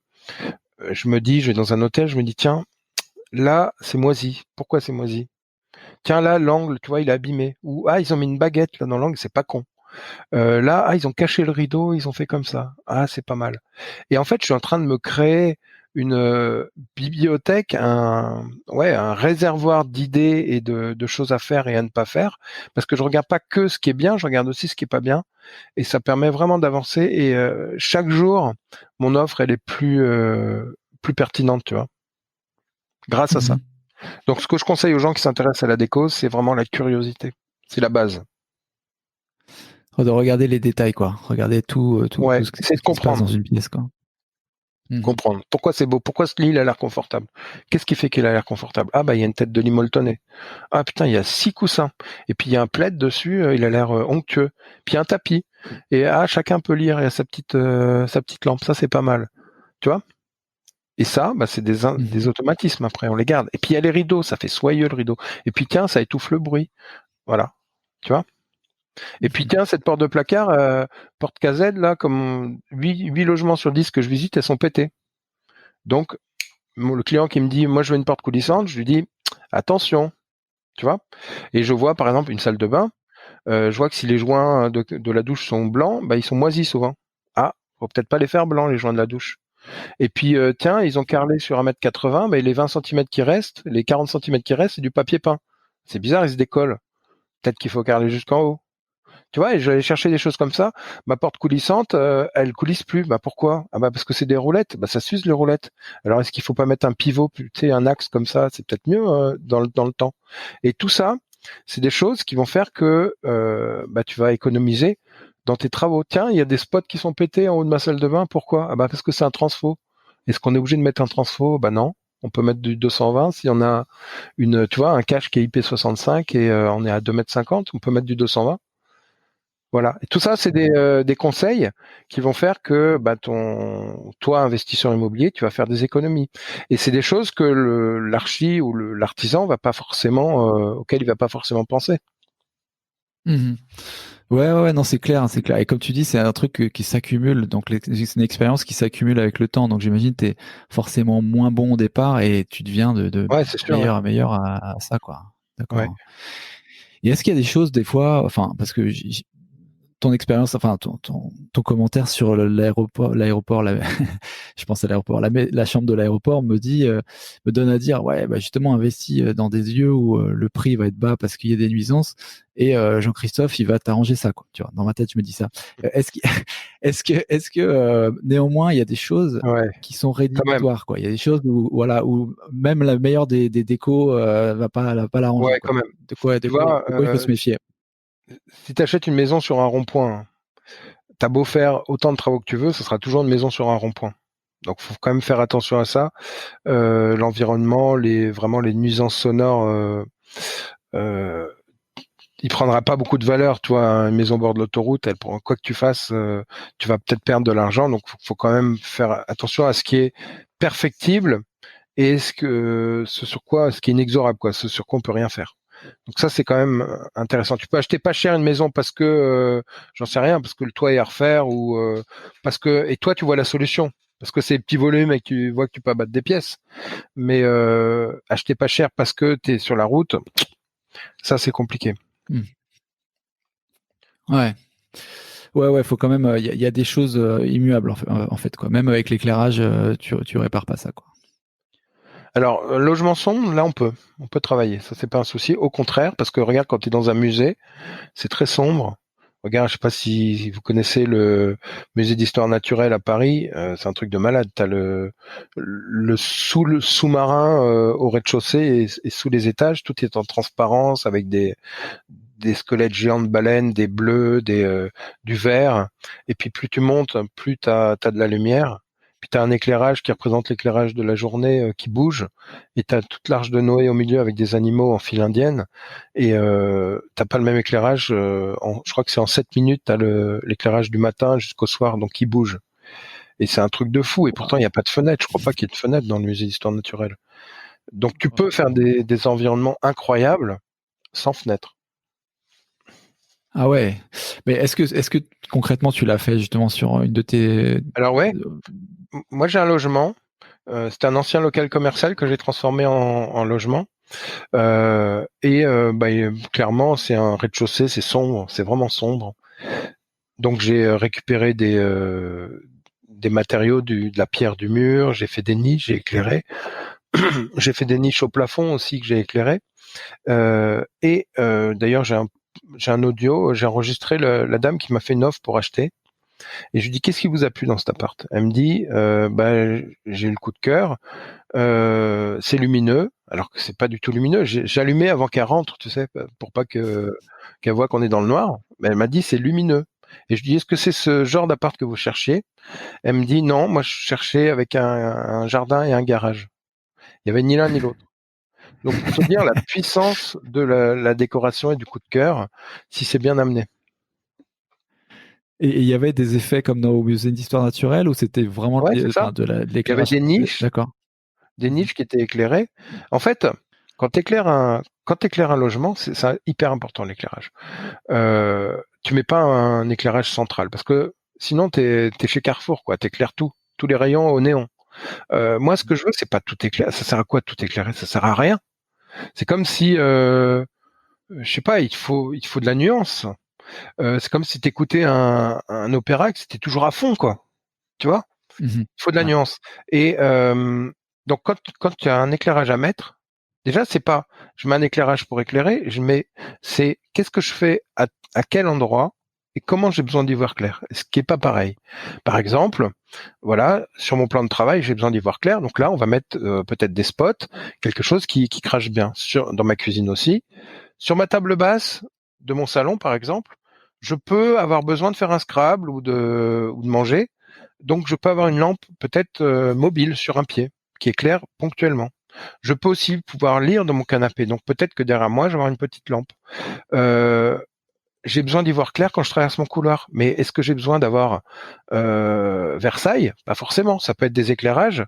A: je vais dans un hôtel, je me dis, tiens, là, c'est moisi. Pourquoi c'est moisi? Tiens, là, l'angle, tu vois, il est abîmé. Ou, ah, ils ont mis une baguette là dans l'angle, c'est pas con. Là, ah, ils ont caché le rideau, ils ont fait comme ça. Ah, c'est pas mal. Et en fait, je suis en train de me créer une bibliothèque, un réservoir d'idées et de choses à faire et à ne pas faire, parce que je regarde pas que ce qui est bien, je regarde aussi ce qui est pas bien, et ça permet vraiment d'avancer. Et chaque jour, mon offre, elle est plus pertinente, tu vois, grâce à ça.
B: Mhm.
A: Donc, ce que je conseille aux gens qui s'intéressent à la déco, c'est vraiment la curiosité. C'est la base.
B: De regarder les détails, quoi. Regarder
A: Ouais,
B: tout ce
A: c'est de
B: qui se passe dans
A: comprendre.
B: une pièce, quoi. Mhm.
A: Comprendre. Pourquoi c'est beau? Pourquoi ce lit il a l'air confortable? Qu'est-ce qui fait qu'il a l'air confortable? Ah bah il y a une tête de lit molletonnée. Ah putain, il y a 6 coussins. Et puis il y a un plaid dessus, il a l'air onctueux. Puis il y a un tapis. Et chacun peut lire, il y a sa petite lampe, ça c'est pas mal. Tu vois? Et ça, bah c'est des
B: Mhm.
A: automatismes après, on les garde. Et puis il y a les rideaux, ça fait soyeux le rideau. Et puis tiens, ça étouffe le bruit. Voilà. Tu vois? Et puis
B: Mhm.
A: tiens, cette porte de placard, porte KZ, là, comme 8 logements sur 10 que je visite, elles sont pétées. Donc le client qui me dit, moi je veux une porte coulissante, je lui dis, attention, tu vois. Et je vois par exemple une salle de bain, je vois que si les joints de la douche sont blancs, bah ils sont moisis souvent. Ah, faut peut-être pas les faire blancs les joints de la douche. Et puis tiens, ils ont carrelé sur 1,80 m, mais les 20 centimètres qui restent, les 40 centimètres qui restent, c'est du papier peint. C'est bizarre, ils se décollent. Peut-être qu'il faut carreler jusqu'en haut. Tu vois, et je vais aller chercher des choses comme ça. Ma porte coulissante, elle coulisse plus. Bah pourquoi? Ah bah parce que c'est des roulettes. Bah ça s'use les roulettes. Alors est-ce qu'il faut pas mettre un pivot, tu sais, un axe comme ça? C'est peut-être mieux dans le temps. Et tout ça, c'est des choses qui vont faire que bah tu vas économiser dans tes travaux. Tiens, il y a des spots qui sont pétés en haut de ma salle de bain. Pourquoi? Ah bah parce que c'est un transfo. Est-ce qu'on est obligé de mettre un transfo? Bah non. On peut mettre du 220 si on a tu vois, un cache qui est IP65 et on est à 2,50 m, on peut mettre du 220. Voilà. Et tout ça, c'est des conseils qui vont faire que bah, toi, investisseur immobilier, tu vas faire des économies. Et c'est des choses que l'archi ou l'artisan va pas forcément, auquel il va pas forcément penser.
B: Mhm. Ouais, ouais, non, c'est clair, c'est clair. Et comme tu dis, c'est un truc qui s'accumule. Donc, c'est une expérience qui s'accumule avec le temps. Donc, j'imagine que tu es forcément moins bon au départ et tu deviens de
A: Ouais, c'est sûr. Ouais.
B: meilleur à meilleur à ça, quoi.
A: Ouais.
B: D'accord. Et est-ce qu'il y a des choses, des fois, enfin, parce que ton expérience, enfin, ton commentaire sur l'aéroport, je pense à l'aéroport, la chambre de l'aéroport me donne à dire, ouais, bah justement, investis dans des lieux où le prix va être bas parce qu'il y a des nuisances et Jean-Christophe, il va t'arranger ça, quoi. Tu vois, dans ma tête, je me dis ça. Est-ce que néanmoins, il y a des choses
A: Ouais.
B: qui sont
A: Quand même.
B: rédhibitoires, quoi. Il y a des choses où, voilà, où même la meilleure des décos va pas l'arranger,
A: Ouais,
B: quoi.
A: quand même.
B: De
A: Tu
B: quoi,
A: vois,
B: de quoi il faut se méfier.
A: si tu achètes une maison sur un rond-point, t'as beau faire autant de travaux que tu veux, ce sera toujours une maison sur un rond-point. Donc, faut quand même faire attention à ça. L'environnement, vraiment les nuisances sonores. Euh, il prendra pas beaucoup de valeur, toi, une maison au bord de l'autoroute, quoi que tu fasses, tu vas peut-être perdre de l'argent, donc faut quand même faire attention à ce qui est perfectible et ce qui est inexorable, quoi, ce sur quoi on peut rien faire. Donc ça, c'est quand même intéressant. Tu peux acheter pas cher une maison parce que, j'en sais rien, parce que le toit est à refaire ou et toi, tu vois la solution. Parce que c'est petit volume et que tu vois que tu peux abattre des pièces. Mais acheter pas cher parce que tu es sur la route, ça, c'est compliqué.
B: Hmm. Ouais. Ouais, ouais, faut quand même. Il y a des choses immuables en fait, quoi. Même avec l'éclairage, tu répares pas ça, quoi.
A: Alors, logement sombre, là on peut travailler, ça c'est pas un souci. Au contraire, parce que regarde, quand tu es dans un musée, c'est très sombre. Regarde, je sais pas si vous connaissez le musée d'histoire naturelle à Paris, c'est un truc de malade. T'as le sous-marin au rez-de-chaussée et sous les étages, tout est en transparence avec des squelettes géants de baleines, des bleus, du vert. Et puis plus tu montes, plus t'as de la lumière. Puis t'as un éclairage qui représente l'éclairage de la journée qui bouge. Et t'as toute l'arche de Noé au milieu avec des animaux en file indienne. Et t'as pas le même éclairage. Je crois que c'est en 7 minutes, t'as l'éclairage du matin jusqu'au soir, donc qui bouge. Et c'est un truc de fou. Et pourtant, il n'y a pas de fenêtre. Je crois pas qu'il y ait de fenêtre dans le musée d'histoire naturelle. Donc tu peux faire des environnements incroyables sans fenêtre.
B: Ah ouais. Mais est-ce que concrètement tu l'as fait justement sur une de tes...
A: Alors ouais, moi j'ai un logement. C'était un ancien local commercial que j'ai transformé en logement. Clairement, c'est un rez-de-chaussée, c'est sombre, c'est vraiment sombre. Donc j'ai récupéré des matériaux, de la pierre du mur, j'ai fait des niches, j'ai éclairé. J'ai fait des niches au plafond aussi que j'ai éclairé. D'ailleurs, j'ai un audio, j'ai enregistré la dame qui m'a fait une offre pour acheter. Et je lui dis, qu'est-ce qui vous a plu dans cet appart? Elle me dit, j'ai eu le coup de cœur. C'est lumineux, alors que c'est pas du tout lumineux. J'ai allumé avant qu'elle rentre, tu sais, pour pas qu'elle voit qu'on est dans le noir. Mais elle m'a dit c'est lumineux. Et je lui dis est-ce que c'est ce genre d'appart que vous cherchiez? Elle me dit non, moi je cherchais avec un jardin et un garage. Il y avait ni l'un ni l'autre. Donc pour te dire la puissance de la décoration et du coup de cœur, si c'est bien amené.
B: Et il y avait des effets comme dans au musée d'histoire naturelle ou c'était vraiment
A: Ouais, c'est ça.
B: de
A: Il y avait
B: l'éclairage? D'accord.
A: des niches qui étaient éclairées. En fait, quand t'éclaires un logement, c'est hyper important l'éclairage. Tu mets pas un éclairage central parce que sinon t'es chez Carrefour quoi, t'éclaires tous les rayons au néon. Moi, ce que je veux, c'est pas tout éclairer. Ça sert à quoi de tout éclairer? Ça sert à rien. C'est comme si, je sais pas, il te faut de la nuance. C'est comme si t'écoutais un opéra que c'était toujours à fond quoi. Tu vois?
B: Mhm.
A: Il faut de la
B: Ouais.
A: nuance. Et donc quand tu as un éclairage à mettre, déjà c'est pas je mets un éclairage pour éclairer, c'est qu'est-ce que je fais à quel endroit et comment j'ai besoin d'y voir clair. Ce qui est pas pareil. Par exemple, voilà, sur mon plan de travail, j'ai besoin d'y voir clair. Donc là, on va mettre peut-être des spots, quelque chose qui crache bien. Dans ma cuisine aussi, sur ma table basse de mon salon, par exemple, je peux avoir besoin de faire un Scrabble ou de manger. Donc, je peux avoir une lampe peut-être mobile sur un pied qui éclaire ponctuellement. Je peux aussi pouvoir lire dans mon canapé. Donc, peut-être que derrière moi, je vais avoir une petite lampe. Euh, j'ai besoin d'y voir clair quand je traverse mon couloir. Mais est-ce que j'ai besoin d'avoir Versailles? Pas forcément. Ça peut être des éclairages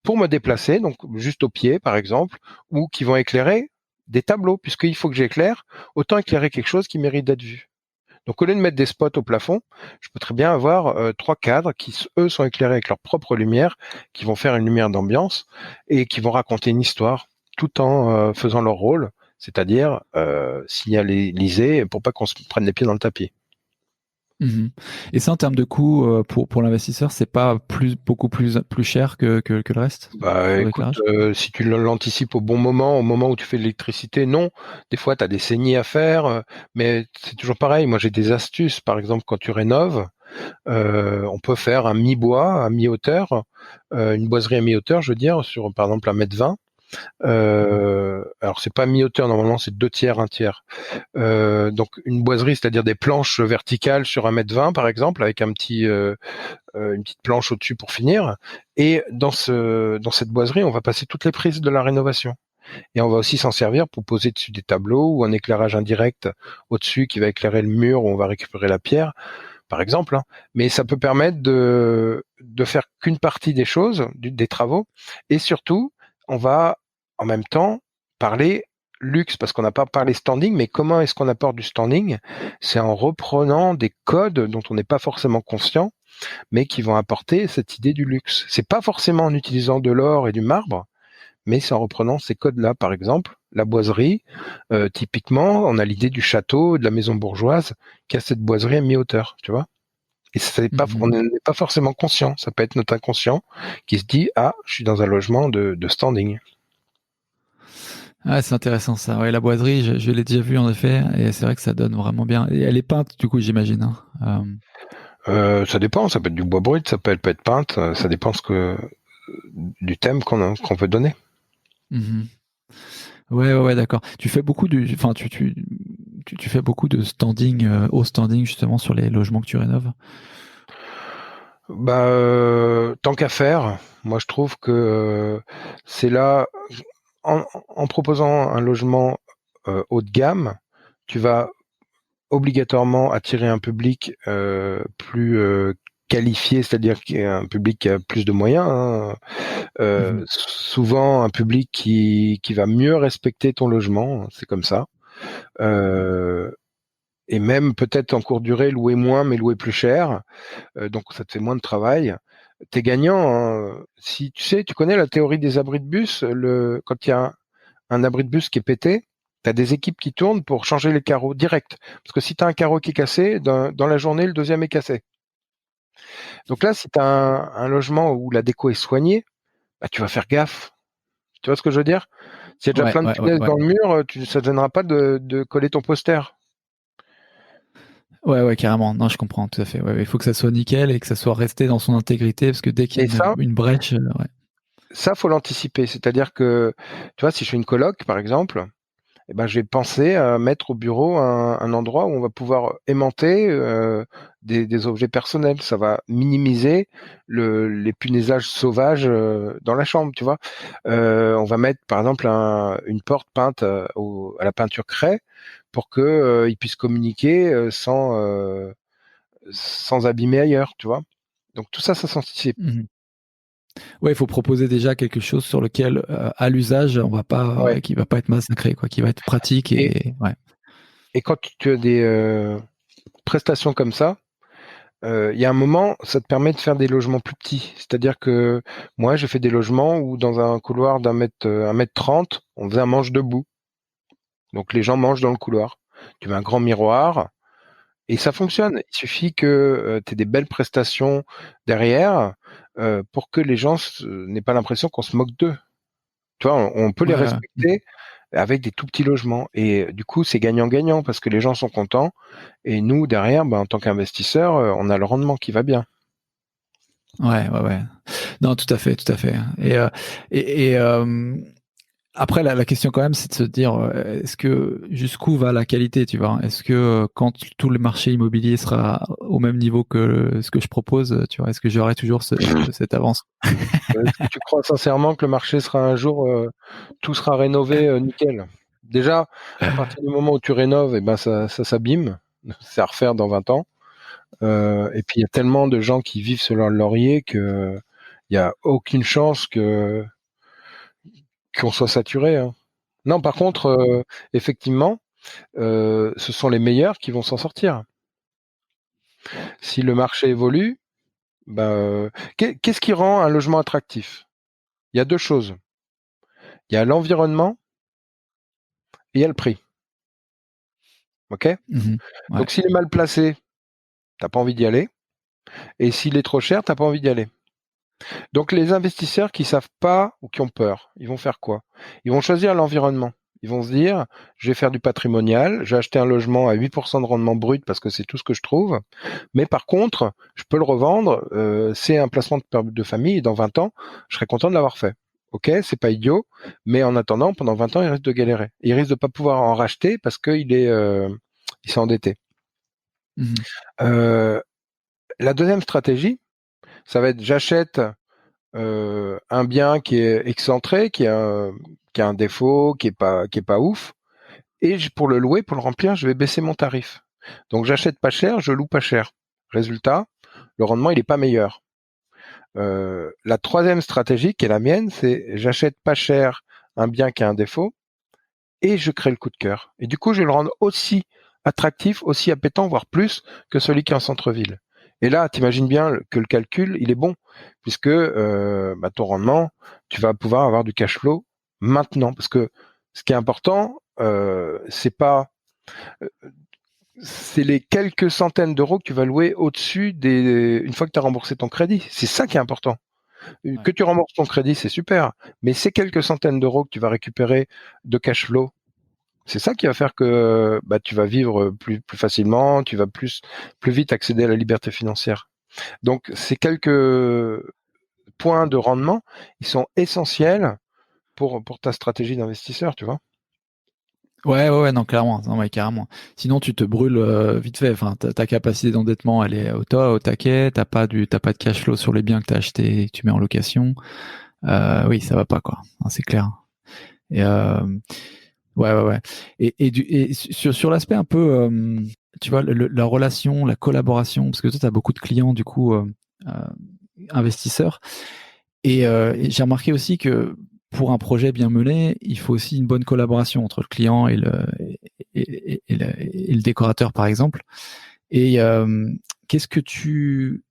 A: pour me déplacer, donc juste au pied, par exemple, ou qui vont éclairer des tableaux, puisqu'il faut que j'éclaire, autant éclairer quelque chose qui mérite d'être vu. Donc au lieu de mettre des spots au plafond, je peux très bien avoir trois cadres qui, eux, sont éclairés avec leur propre lumière, qui vont faire une lumière d'ambiance et qui vont raconter une histoire tout en faisant leur rôle, c'est-à-dire signaliser pour pas qu'on se prenne les pieds dans le tapis.
B: Mhm. Et ça, en termes de coût pour l'investisseur, c'est pas beaucoup plus cher que le reste
A: Bah
B: pour
A: écoute,
B: l'éclairage?
A: si tu l'anticipes au bon moment, au moment où tu fais de l'électricité, non. Des fois, tu as des saignées à faire, mais c'est toujours pareil. Moi, j'ai des astuces. Par exemple, quand tu rénoves, on peut faire un mi-bois, à mi-hauteur, une boiserie à mi-hauteur, je veux dire, sur par exemple 1,20 m. Alors c'est pas mi-hauteur, normalement c'est 2 tiers, 1 tiers. Donc une boiserie, c'est-à-dire des planches verticales sur 1,20 m par exemple, avec une petite planche au-dessus pour finir. Et dans cette boiserie, on va passer toutes les prises de la rénovation. Et on va aussi s'en servir pour poser dessus des tableaux ou un éclairage indirect au-dessus qui va éclairer le mur où on va récupérer la pierre, par exemple. Hein. Mais ça peut permettre de faire qu'une partie des choses, des travaux. Et surtout, on va en même temps parler luxe, parce qu'on n'a pas parlé standing, mais comment est-ce qu'on apporte du standing? C'est en reprenant des codes dont on n'est pas forcément conscient, mais qui vont apporter cette idée du luxe. C'est pas forcément en utilisant de l'or et du marbre, mais c'est en reprenant ces codes-là. Par exemple, la boiserie, typiquement, on a l'idée du château, de la maison bourgeoise, qui a cette boiserie à mi-hauteur, tu vois. Et on n'est pas forcément conscient. Ça peut être notre inconscient qui se dit, ah, je suis dans un logement de standing.
B: Ah, c'est intéressant ça. Ouais, la boiserie, je l'ai déjà vue en effet, et c'est vrai que ça donne vraiment bien. Et elle est peinte, du coup, j'imagine. Hein.
A: Ça dépend, ça peut être du bois brut, ça peut être peinte, ça dépend du thème qu'on veut donner.
B: Mm-hmm. Ouais, d'accord. Tu fais beaucoup tu fais beaucoup de standing, au standing justement sur les logements que tu rénoves.
A: Bah, tant qu'à faire, moi je trouve que c'est là, en proposant un logement haut de gamme, tu vas obligatoirement attirer un public plus qualifié, c'est-à-dire un public qui a plus de moyens. Hein.
B: Mm-hmm.
A: Souvent un public qui va mieux respecter ton logement, c'est comme ça. Et même peut-être en courte durée louer moins mais louer plus cher, donc ça te fait moins de travail. T'es gagnant. Hein. Si tu connais la théorie des abris de bus, quand il y a un abri de bus qui est pété, t'as des équipes qui tournent pour changer les carreaux direct. Parce que si t'as un carreau qui est cassé, dans la journée, le deuxième est cassé. Donc là, si t'as un logement où la déco est soignée, bah, tu vas faire gaffe. Tu vois ce que je veux dire? S'il y a déjà
B: Ouais,
A: plein de
B: ouais, ouais,
A: punaises
B: ouais.
A: dans le mur, ça ne te gênera pas de coller ton poster.
B: Ouais, carrément. Non, je comprends tout à fait. Ouais, il faut que ça soit nickel et que ça soit resté dans son intégrité, parce que dès qu'il
A: Et
B: y a une brèche, ouais.
A: ça, faut l'anticiper. C'est-à-dire que, tu vois, si je fais une coloc, par exemple, eh ben, je vais penser à mettre au bureau un endroit où on va pouvoir aimanter des objets personnels. Ça va minimiser les punaisages sauvages dans la chambre, tu vois. On va mettre, par exemple, une porte peinte à la peinture craie pour que ils puissent communiquer sans abîmer ailleurs, tu vois. Donc tout ça, ça s'anticipe.
B: Mhm. Ouais, il faut proposer déjà quelque chose sur lequel, à l'usage, on va pas,
A: Ouais.
B: ouais, qui va pas être massacré, quoi, qui va être pratique
A: Et,
B: et ouais.
A: et quand tu as des prestations comme ça, il y a un moment, ça te permet de faire des logements plus petits. C'est-à-dire que moi, j'ai fait des logements où dans un couloir un mètre 30, on faisait un manche debout. Donc les gens mangent dans le couloir. Tu mets un grand miroir et ça fonctionne. Il suffit que tu aies des belles prestations derrière pour que les gens n'aient pas l'impression qu'on se moque d'eux. Tu vois, on peut les
B: Ouais, mhm.
A: respecter avec des tout petits logements. Et du coup, c'est gagnant-gagnant parce que les gens sont contents. Et nous, derrière, en tant qu'investisseurs, on a le rendement qui va bien.
B: Ouais. Non, tout à fait, tout à fait. Et après, la question quand même, c'est de se dire, est-ce que jusqu'où va la qualité, tu vois? Est-ce que quand tout le marché immobilier sera au même niveau que ce que je propose, tu vois, est-ce que j'aurai toujours cette avance?
A: Est-ce que tu crois sincèrement que le marché sera un jour, tout sera rénové nickel? Déjà, à partir du moment où tu rénoves, et ben ça s'abîme, c'est à refaire dans 20 ans. Et puis il y a tellement de gens qui vivent sur leur laurier que il y a aucune chance qu'on soit saturé. Hein. Non, par contre, effectivement, ce sont les meilleurs qui vont s'en sortir. Si le marché évolue, qu'est-ce qui rend un logement attractif? Il y a deux choses. Il y a l'environnement et il y a le prix. Ok?
B: Mhm. Ouais.
A: Donc s'il est mal placé, t'as pas envie d'y aller. Et s'il est trop cher, t'as pas envie d'y aller. Donc les investisseurs qui savent pas ou qui ont peur, ils vont faire quoi? Ils vont choisir l'environnement. Ils vont se dire, je vais faire du patrimonial, je vais acheter un logement à 8% de rendement brut parce que c'est tout ce que je trouve. Mais par contre, je peux le revendre, c'est un placement de famille et dans 20 ans, je serai content de l'avoir fait. Ok, c'est pas idiot, mais en attendant, pendant 20 ans, il risque de galérer. Il risque de pas pouvoir en racheter parce il s'est endetté.
B: Mhm.
A: Euh, la deuxième stratégie, ça va être j'achète un bien qui est excentré, qui a un défaut, qui est pas ouf, et pour le louer, pour le remplir, je vais baisser mon tarif. Donc j'achète pas cher, je loue pas cher. Résultat, le rendement il est pas meilleur. La troisième stratégie qui est la mienne, c'est j'achète pas cher un bien qui a un défaut et je crée le coup de cœur. Et du coup, je vais le rendre aussi attractif, aussi appétant, voire plus que celui qui est en centre-ville. Et là, t'imagines bien que le calcul, il est bon, puisque ton rendement, tu vas pouvoir avoir du cash flow maintenant. Parce que ce qui est important, c'est pas c'est les quelques centaines d'euros que tu vas louer au-dessus une fois que tu as remboursé ton crédit. C'est ça qui est important.
B: Ouais.
A: Que tu rembourses ton crédit, c'est super. Mais ces quelques centaines d'euros que tu vas récupérer de cash flow, c'est ça qui va faire que tu vas vivre plus facilement, tu vas plus vite accéder à la liberté financière. Donc ces quelques points de rendement, ils sont essentiels pour ta stratégie d'investisseur, tu vois.
B: Ouais, non, clairement, non, ouais, carrément. Sinon, tu te brûles vite fait. Enfin, ta capacité d'endettement, elle est au taquet. T'as pas de cash flow sur les biens que t'as achetés et que tu mets en location. Oui, ça va pas, quoi. Hein, c'est clair. Et ouais. Et sur l'aspect un peu, tu vois, la relation, la collaboration, parce que toi, t'as beaucoup de clients, du coup, euh, investisseurs. Et j'ai remarqué aussi que pour un projet bien mené, il faut aussi une bonne collaboration entre le client et le décorateur, par exemple. Et qu'est-ce que tu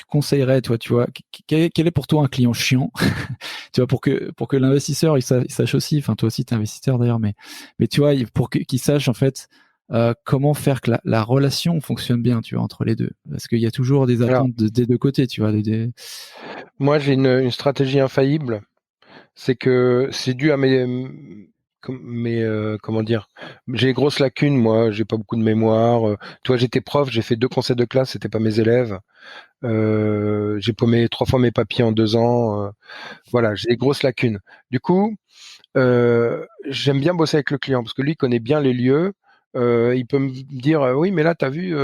B: conseillerais, toi, tu vois, quel est pour toi un client chiant, tu vois, pour que l'investisseur il sache aussi, enfin toi aussi t'es investisseur d'ailleurs, mais tu vois, pour qu'il sache en fait comment faire que la relation fonctionne bien, tu vois, entre les deux, parce qu'il y a toujours des
A: Alors,
B: attentes des deux côtés, tu vois,
A: moi, j'ai une stratégie infaillible. C'est que c'est dû à comment dire, j'ai grosses lacunes, moi, j'ai pas beaucoup de mémoire. Toi, j'étais prof, j'ai fait 2 conseils de classe, c'était pas mes élèves. J'ai paumé 3 fois mes papiers en 2 ans. Voilà, j'ai des grosses lacunes. Du coup, j'aime bien bosser avec le client parce que lui connaît bien les lieux. Il peut me dire oui, mais là, t'as vu,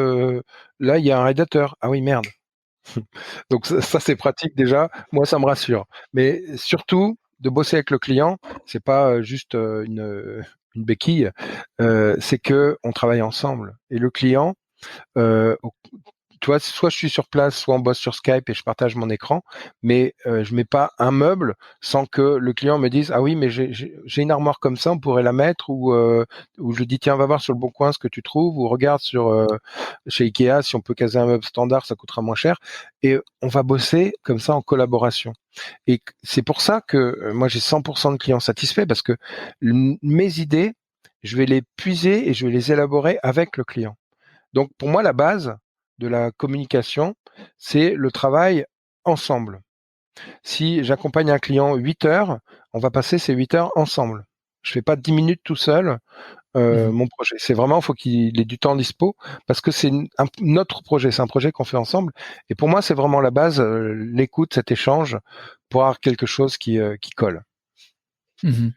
A: là, il y a un radiateur. Ah oui, merde. Donc ça, c'est pratique déjà. Moi, ça me rassure. Mais surtout, de bosser avec le client, c'est pas juste une béquille. C'est que on travaille ensemble. Et le client, euh, tu vois, soit je suis sur place, soit on bosse sur Skype et je partage mon écran, mais je mets pas un meuble sans que le client me dise ah oui mais j'ai une armoire comme ça, on pourrait la mettre ou je dis tiens va voir sur le bon coin ce que tu trouves ou regarde sur chez Ikea si on peut caser un meuble standard ça coûtera moins cher et on va bosser comme ça en collaboration. Et c'est pour ça que moi j'ai 100% de clients satisfaits parce que mes idées je vais les puiser et je vais les élaborer avec le client. Donc pour moi, la base de la communication, c'est le travail ensemble. Si j'accompagne un client 8 heures, on va passer ces 8 heures ensemble. Je fais pas 10 minutes tout seul
B: Mhm.
A: mon projet. C'est vraiment, il faut qu'il ait du temps dispo parce que c'est notre projet, c'est un projet qu'on fait ensemble. Et pour moi, c'est vraiment la base, l'écoute, cet échange pour avoir quelque chose qui colle.
B: Mhm.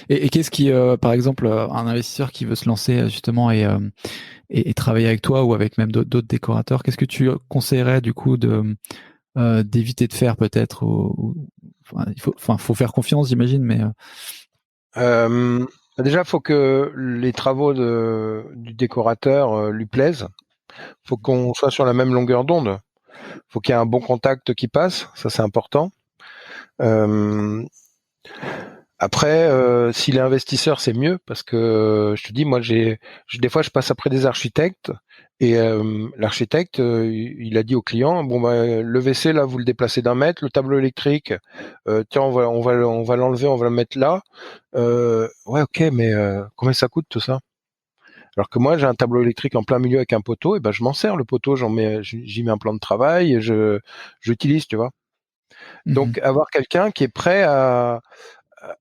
B: Et qu'est-ce qui, par exemple, un investisseur qui veut se lancer justement et travailler avec toi ou avec même d'autres décorateurs, qu'est-ce que tu conseillerais du coup d'éviter de faire peut-être enfin, faut faire confiance, j'imagine, mais
A: Euh, déjà, faut que les travaux du décorateur lui plaisent. Faut qu'on soit sur la même longueur d'onde. Faut qu'il y ait un bon contact qui passe, ça c'est important. Euh, Après, s'il est investisseur, c'est mieux parce que je te dis, moi, des fois, je passe après des architectes et l'architecte, il a dit au client, bon bah, le WC là, vous le déplacez d'1 mètre, le tableau électrique, tiens, on va l'enlever, on va le mettre là. Ouais, ok, mais combien ça coûte tout ça? Alors que moi, j'ai un tableau électrique en plein milieu avec un poteau, et ben je m'en sers le poteau, j'y mets un plan de travail, et j'utilise, tu vois.
B: mhm.
A: Donc avoir quelqu'un qui est prêt à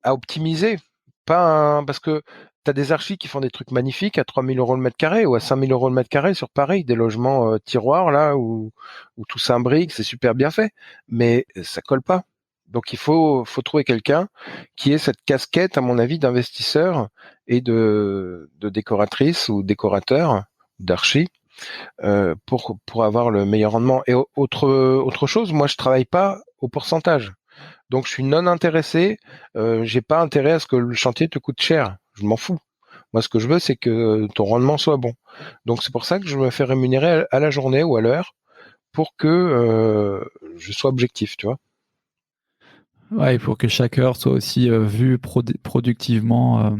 A: optimiser, pas parce que tu as des archis qui font des trucs magnifiques à 3 000 € le mètre carré ou à 5 000 € le mètre carré sur Paris, des logements tiroirs là où tout s'imbrique, c'est super bien fait, mais ça colle pas. Donc il faut trouver quelqu'un qui ait cette casquette, à mon avis, d'investisseur et de décoratrice ou décorateur d'archi pour avoir le meilleur rendement. Et autre chose, moi je travaille pas au pourcentage. Donc je suis non intéressé, j'ai pas intérêt à ce que le chantier te coûte cher. Je m'en fous. Moi ce que je veux c'est que ton rendement soit bon. Donc c'est pour ça que je me fais rémunérer à la journée ou à l'heure pour que je sois objectif, tu vois.
B: Ouais, pour que chaque heure soit aussi vue productivement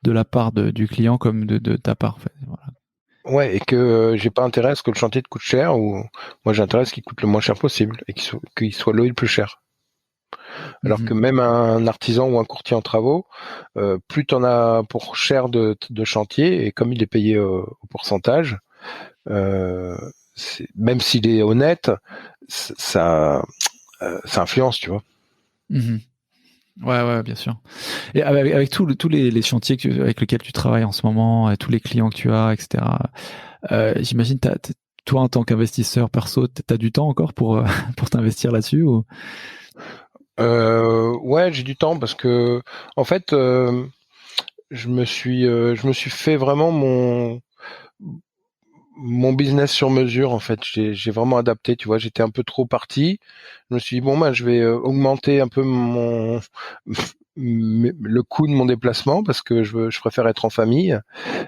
B: de la part du client comme de ta part. En fait. Voilà.
A: Ouais, et que j'ai pas intérêt à ce que le chantier te coûte cher ou moi j'ai intérêt à ce qu'il coûte le moins cher possible et qu'il soit loué le plus cher. Alors
B: Mhm.
A: que même un artisan ou un courtier en travaux, plus tu en as pour cher de chantier, et comme il est payé au pourcentage, Même s'il est honnête, ça influence, tu vois.
B: Mhm. Ouais, bien sûr. Et avec tous les chantiers avec lesquels tu travailles en ce moment, et tous les clients que tu as, etc., j'imagine, toi, en tant qu'investisseur perso, t'as du temps encore pour, pour t'investir là-dessus ou...
A: Ouais, j'ai du temps parce que, en fait, je me suis fait vraiment mon business sur mesure. En fait, j'ai vraiment adapté. Tu vois, j'étais un peu trop parti. Je me suis dit bon, ben, je vais augmenter un peu le coût de mon déplacement parce que je préfère être en famille.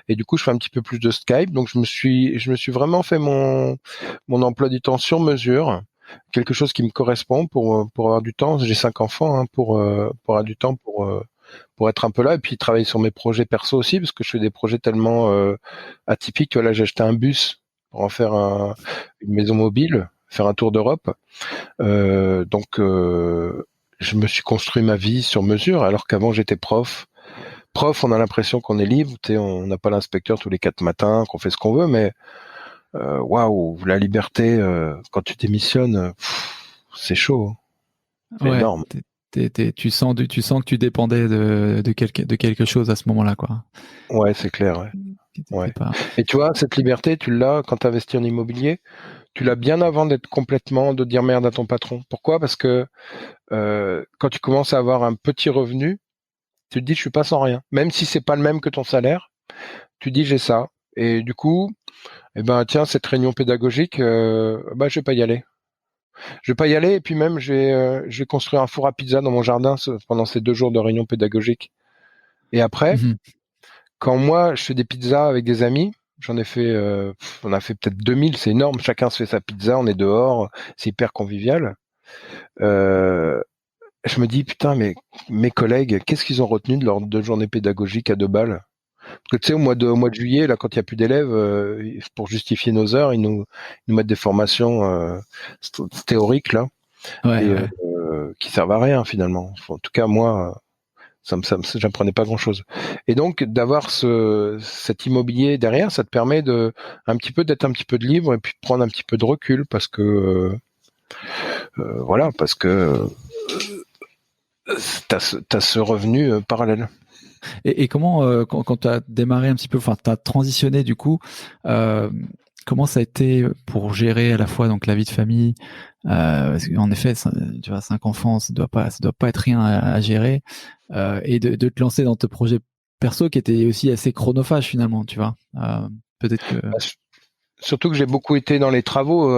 A: Et du coup, je fais un petit peu plus de Skype. Donc, je me suis vraiment fait mon emploi du temps sur mesure, quelque chose qui me correspond pour avoir du temps. J'ai 5 enfants, hein, pour avoir du temps pour être un peu là et puis travailler sur mes projets perso aussi parce que je fais des projets tellement atypiques. Voilà, j'ai acheté un bus pour en faire une maison mobile, faire un tour d'Europe. Je me suis construit ma vie sur mesure alors qu'avant j'étais prof. Prof, on a l'impression qu'on est libre, tu sais, on n'a pas l'inspecteur tous les 4 matins, qu'on fait ce qu'on veut, mais waouh, la liberté quand tu démissionnes, c'est chaud, hein. C'est
B: Ouais,
A: énorme.
B: tu sens que tu dépendais de quelque chose à ce moment-là, quoi.
A: Ouais, c'est clair. Ouais.
B: Que t'étais
A: Ouais.
B: pas...
A: Et tu vois, cette liberté, tu l'as quand tu investis en immobilier. Tu l'as bien avant d'être complètement, de dire merde à ton patron. Pourquoi? Parce que quand tu commences à avoir un petit revenu, tu te dis je suis pas sans rien. Même si c'est pas le même que ton salaire, tu dis j'ai ça. Et du coup, eh ben tiens, cette réunion pédagogique, bah je vais pas y aller. Je vais pas y aller. Et puis même, je vais construire un four à pizza dans mon jardin pendant ces 2 jours de réunion pédagogique. Et après,
B: Mhm.
A: quand moi je fais des pizzas avec des amis, j'en ai fait, on a fait peut-être 2000, c'est énorme. Chacun se fait sa pizza, on est dehors, c'est hyper convivial. Euh, je me dis putain, mais mes collègues, qu'est-ce qu'ils ont retenu de leur 2 journées pédagogiques à 2 balles? Parce que tu sais, au mois de juillet, là, quand il y a plus d'élèves, pour justifier nos heures, ils nous mettent des formations théoriques là
B: Ouais,
A: et
B: ouais.
A: qui servent à rien finalement. Enfin, en tout cas, moi, j'apprenais pas grand-chose. Et donc, d'avoir cet immobilier derrière, ça te permet d'être un petit peu de libre et puis de prendre un petit peu de recul parce que voilà, parce que t'as ce revenu parallèle.
B: Et comment, quand tu as démarré un petit peu, enfin, tu as transitionné du coup, euh, comment ça a été pour gérer à la fois donc la vie de famille, parce qu'en effet, tu vois, 5 enfants, ça doit pas être rien à gérer, et de te lancer dans tes projets perso qui étaient aussi assez chronophages finalement, tu vois. Peut-être que.
A: Bah, surtout que j'ai beaucoup été dans les travaux.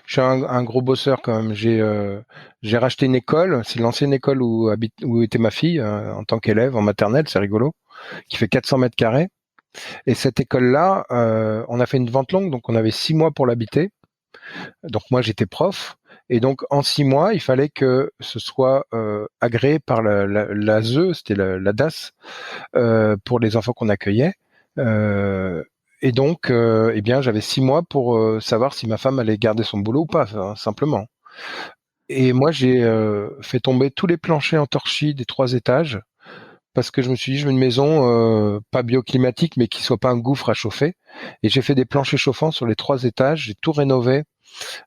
A: Je suis un gros bosseur quand même. J'ai racheté une école. C'est l'ancienne école où était ma fille en tant qu'élève en maternelle. C'est rigolo. Qui fait 400 mètres carrés. Et cette école-là, on a fait une vente longue, donc on avait 6 mois pour l'habiter. Donc moi j'étais prof. Et donc en 6 mois, il fallait que ce soit agréé par l'ASE, c'était la DAS, pour les enfants qu'on accueillait. Et donc, eh bien, j'avais 6 mois pour savoir si ma femme allait garder son boulot ou pas, simplement. Et moi, j'ai fait tomber tous les planchers en torchis des 3 étages parce que je me suis dit, je veux une maison pas bioclimatique, mais qui soit pas un gouffre à chauffer. Et j'ai fait des planchers chauffants sur les 3 étages. J'ai tout rénové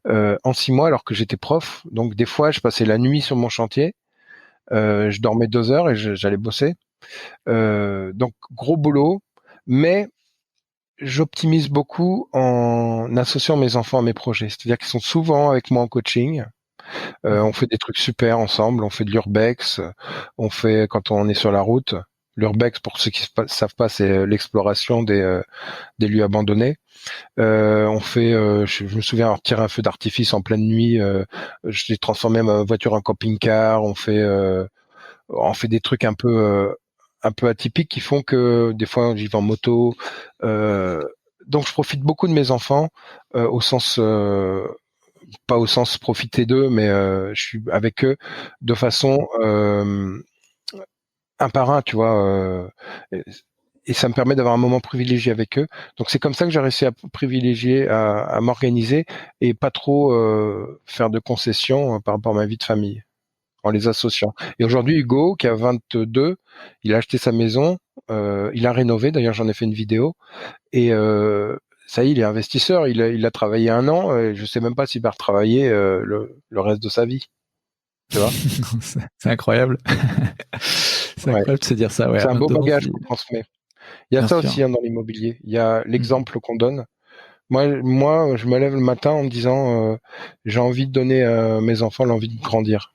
A: en 6 mois, alors que j'étais prof. Donc, des fois, je passais la nuit sur mon chantier. Je dormais 2 heures et j'allais bosser. Donc, gros boulot. Mais j'optimise beaucoup en associant mes enfants à mes projets. C'est-à-dire qu'ils sont souvent avec moi en coaching. On fait des trucs super ensemble. On fait de l'urbex. On fait quand on est sur la route. L'urbex, pour ceux qui ne savent pas, c'est l'exploration des lieux abandonnés. On fait, je me souviens avoir tiré un feu d'artifice en pleine nuit. J'ai transformé ma voiture en camping-car. On fait des trucs un peu atypiques qui font que des fois j'y vais en moto. Euh, donc je profite beaucoup de mes enfants au sens pas au sens profiter d'eux, mais je suis avec eux de façon un par un, tu vois. Et ça me permet d'avoir un moment privilégié avec eux. Donc c'est comme ça que j'ai réussi à privilégier, à m'organiser et pas trop faire de concessions par rapport à ma vie de famille en les associant. Et aujourd'hui, Hugo, qui a 22, il a acheté sa maison, il a rénové, d'ailleurs j'en ai fait une vidéo, et ça y est, il est investisseur. Il a travaillé 1 an. Et je sais même pas s'il va retravailler le reste de sa vie. Tu vois?
B: C'est incroyable. C'est
A: Ouais.
B: incroyable de se dire ça. Ouais, à
A: C'est un beau
B: 22 ans,
A: bagage qu'on transmet. Il y a
B: bien
A: ça
B: sûr.
A: aussi, hein, dans l'immobilier. Il y a
B: Mhm.
A: l'exemple qu'on donne. Moi, je me lève le matin en me disant, j'ai envie de donner à mes enfants l'envie de grandir.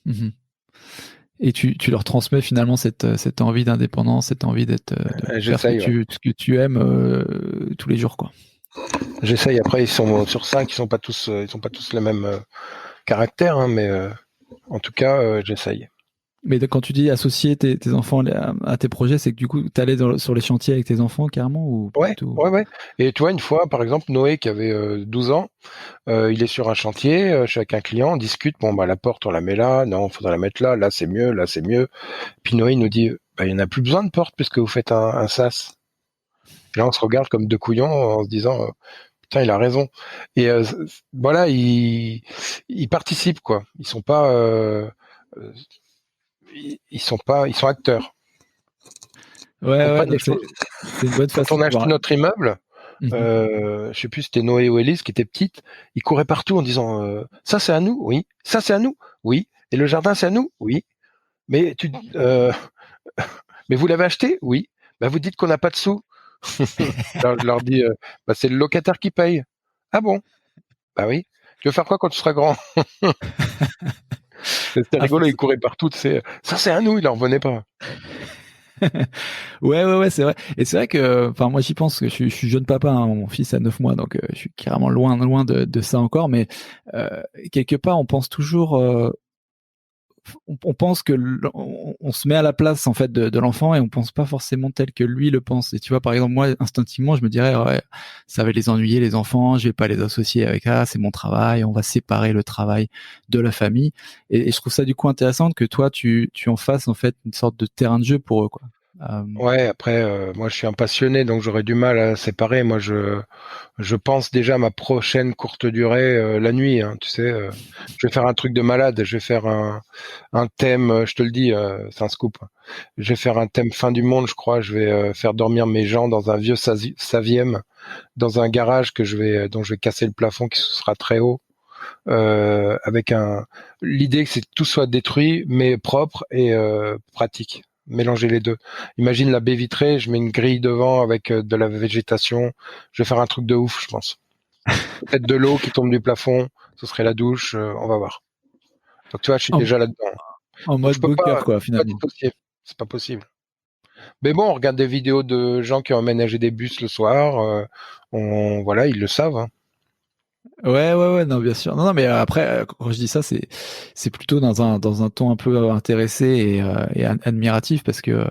B: Mhm. Et tu leur transmets finalement cette envie d'indépendance, cette envie de faire
A: J'essaye, ouais.
B: ce que tu aimes tous les jours, quoi.
A: J'essaye. Après, ils sont sur 5, ils sont pas tous le même caractère, hein, mais en tout cas, j'essaye.
B: Mais quand tu dis associer tes enfants à tes projets, c'est que du coup, tu allais sur les chantiers avec tes enfants carrément ou pas du
A: Ouais,
B: tout?
A: ouais, ouais. Et tu vois, une fois, par exemple, Noé qui avait 12 ans, il est sur un chantier, je suis avec un client, on discute. Bon, bah la porte, on la met là. Non, faudrait la mettre là. Là, c'est mieux. Là, c'est mieux. Puis Noé il nous dit, bah, il n'y en a plus besoin de porte puisque vous faites un sas. Et là, on se regarde comme deux couillons en se disant, putain, il a raison. Et voilà, ils participent, quoi. Ils sont pas, euh, ils sont acteurs.
B: Ouais,
A: Ils
B: ouais,
A: comprennent
B: non,
A: les choses.
B: c'est une bonne
A: Quand
B: façon
A: on a
B: de
A: acheté
B: voir.
A: notre immeuble,
B: Mhm.
A: je sais plus si c'était Noé ou Élise qui était petite, ils couraient partout en disant, ça c'est à nous, oui. Ça c'est à nous, oui. Et le jardin c'est à nous, oui. Mais mais vous l'avez acheté, oui. Bah vous dites qu'on n'a pas de sous. Je leur dis, bah c'est le locataire qui paye. Ah bon? Bah oui. Tu veux faire quoi quand tu seras grand? C'était
B: Ah,
A: rigolo, ils couraient partout, tu sais. Ça c'est à nous, ils en revenaient pas.
B: Ouais, ouais, ouais, c'est vrai. Et c'est vrai que, enfin, moi, j'y pense que je suis jeune papa, hein, mon fils a 9 mois, donc je suis carrément loin, loin de ça encore. Mais quelque part, on pense toujours, on pense que on se met à la place en fait de l'enfant et on pense pas forcément tel que lui le pense. Et tu vois, par exemple, moi, instinctivement, je me dirais, ouais, ça va les ennuyer les enfants, je vais pas les associer avec ça, c'est mon travail, on va séparer le travail de la famille. Et je trouve ça du coup intéressant que toi, tu en fasses en fait une sorte de terrain de jeu pour eux, quoi. Euh,
A: Ouais, après, moi je suis un passionné, donc j'aurais du mal à séparer. Moi je pense déjà à ma prochaine courte durée la nuit, hein, tu sais. Je vais faire un truc de malade, je vais faire un thème, je te le dis, c'est un scoop. Je vais faire un thème fin du monde, je crois. Je vais faire dormir mes gens dans un vieux Saviem, dans un garage dont je vais casser le plafond qui sera très haut, avec l'idée que c'est que tout soit détruit, mais propre et pratique. Mélanger les deux. Imagine la baie vitrée, je mets une grille devant avec de la végétation. Je vais faire un truc de ouf, je pense. Peut-être de l'eau qui tombe du plafond, ce serait la douche, on va voir. Donc tu vois, je suis
B: en,
A: déjà là-dedans.
B: en
A: Donc
B: mode bunker, quoi,
A: je peux pas
B: finalement.
A: dissocier, c'est pas possible. Mais bon, on regarde des vidéos de gens qui ont aménagé des bus le soir, voilà, ils le savent, hein.
B: Ouais, ouais, ouais, non, bien sûr. Non, non, mais après, quand je dis ça, c'est plutôt dans un ton un peu intéressé et admiratif parce que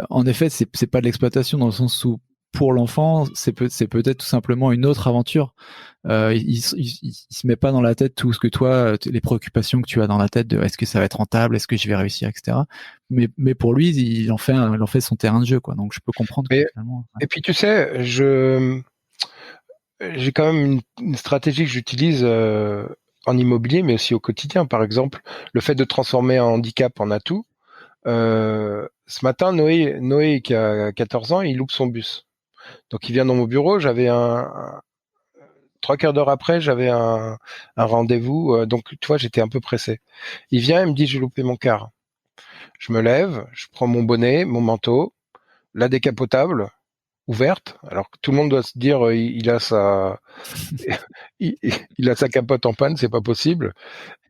B: en effet, c'est pas de l'exploitation dans le sens où pour l'enfant, c'est peut-être tout simplement une autre aventure. Il se met pas dans la tête tout ce que toi, les préoccupations que tu as dans la tête de est-ce que ça va être rentable, est-ce que je vais réussir, etc. Mais pour lui, il en fait son terrain de jeu, quoi. Donc je peux comprendre que
A: Mais
B: finalement. Ouais.
A: et puis tu sais, j'ai quand même une stratégie que j'utilise en immobilier, mais aussi au quotidien. Par exemple, le fait de transformer un handicap en atout. Ce matin, Noé qui a 14 ans, il loupe son bus. Donc il vient dans mon bureau, j'avais 3 quarts d'heure après, j'avais un rendez-vous. Donc tu vois, j'étais un peu pressé. Il vient, il me dit, j'ai loupé mon car. Je me lève, je prends mon bonnet, mon manteau, la décapotable ouverte. Alors que tout le monde doit se dire, il a il a sa capote en panne, c'est pas possible.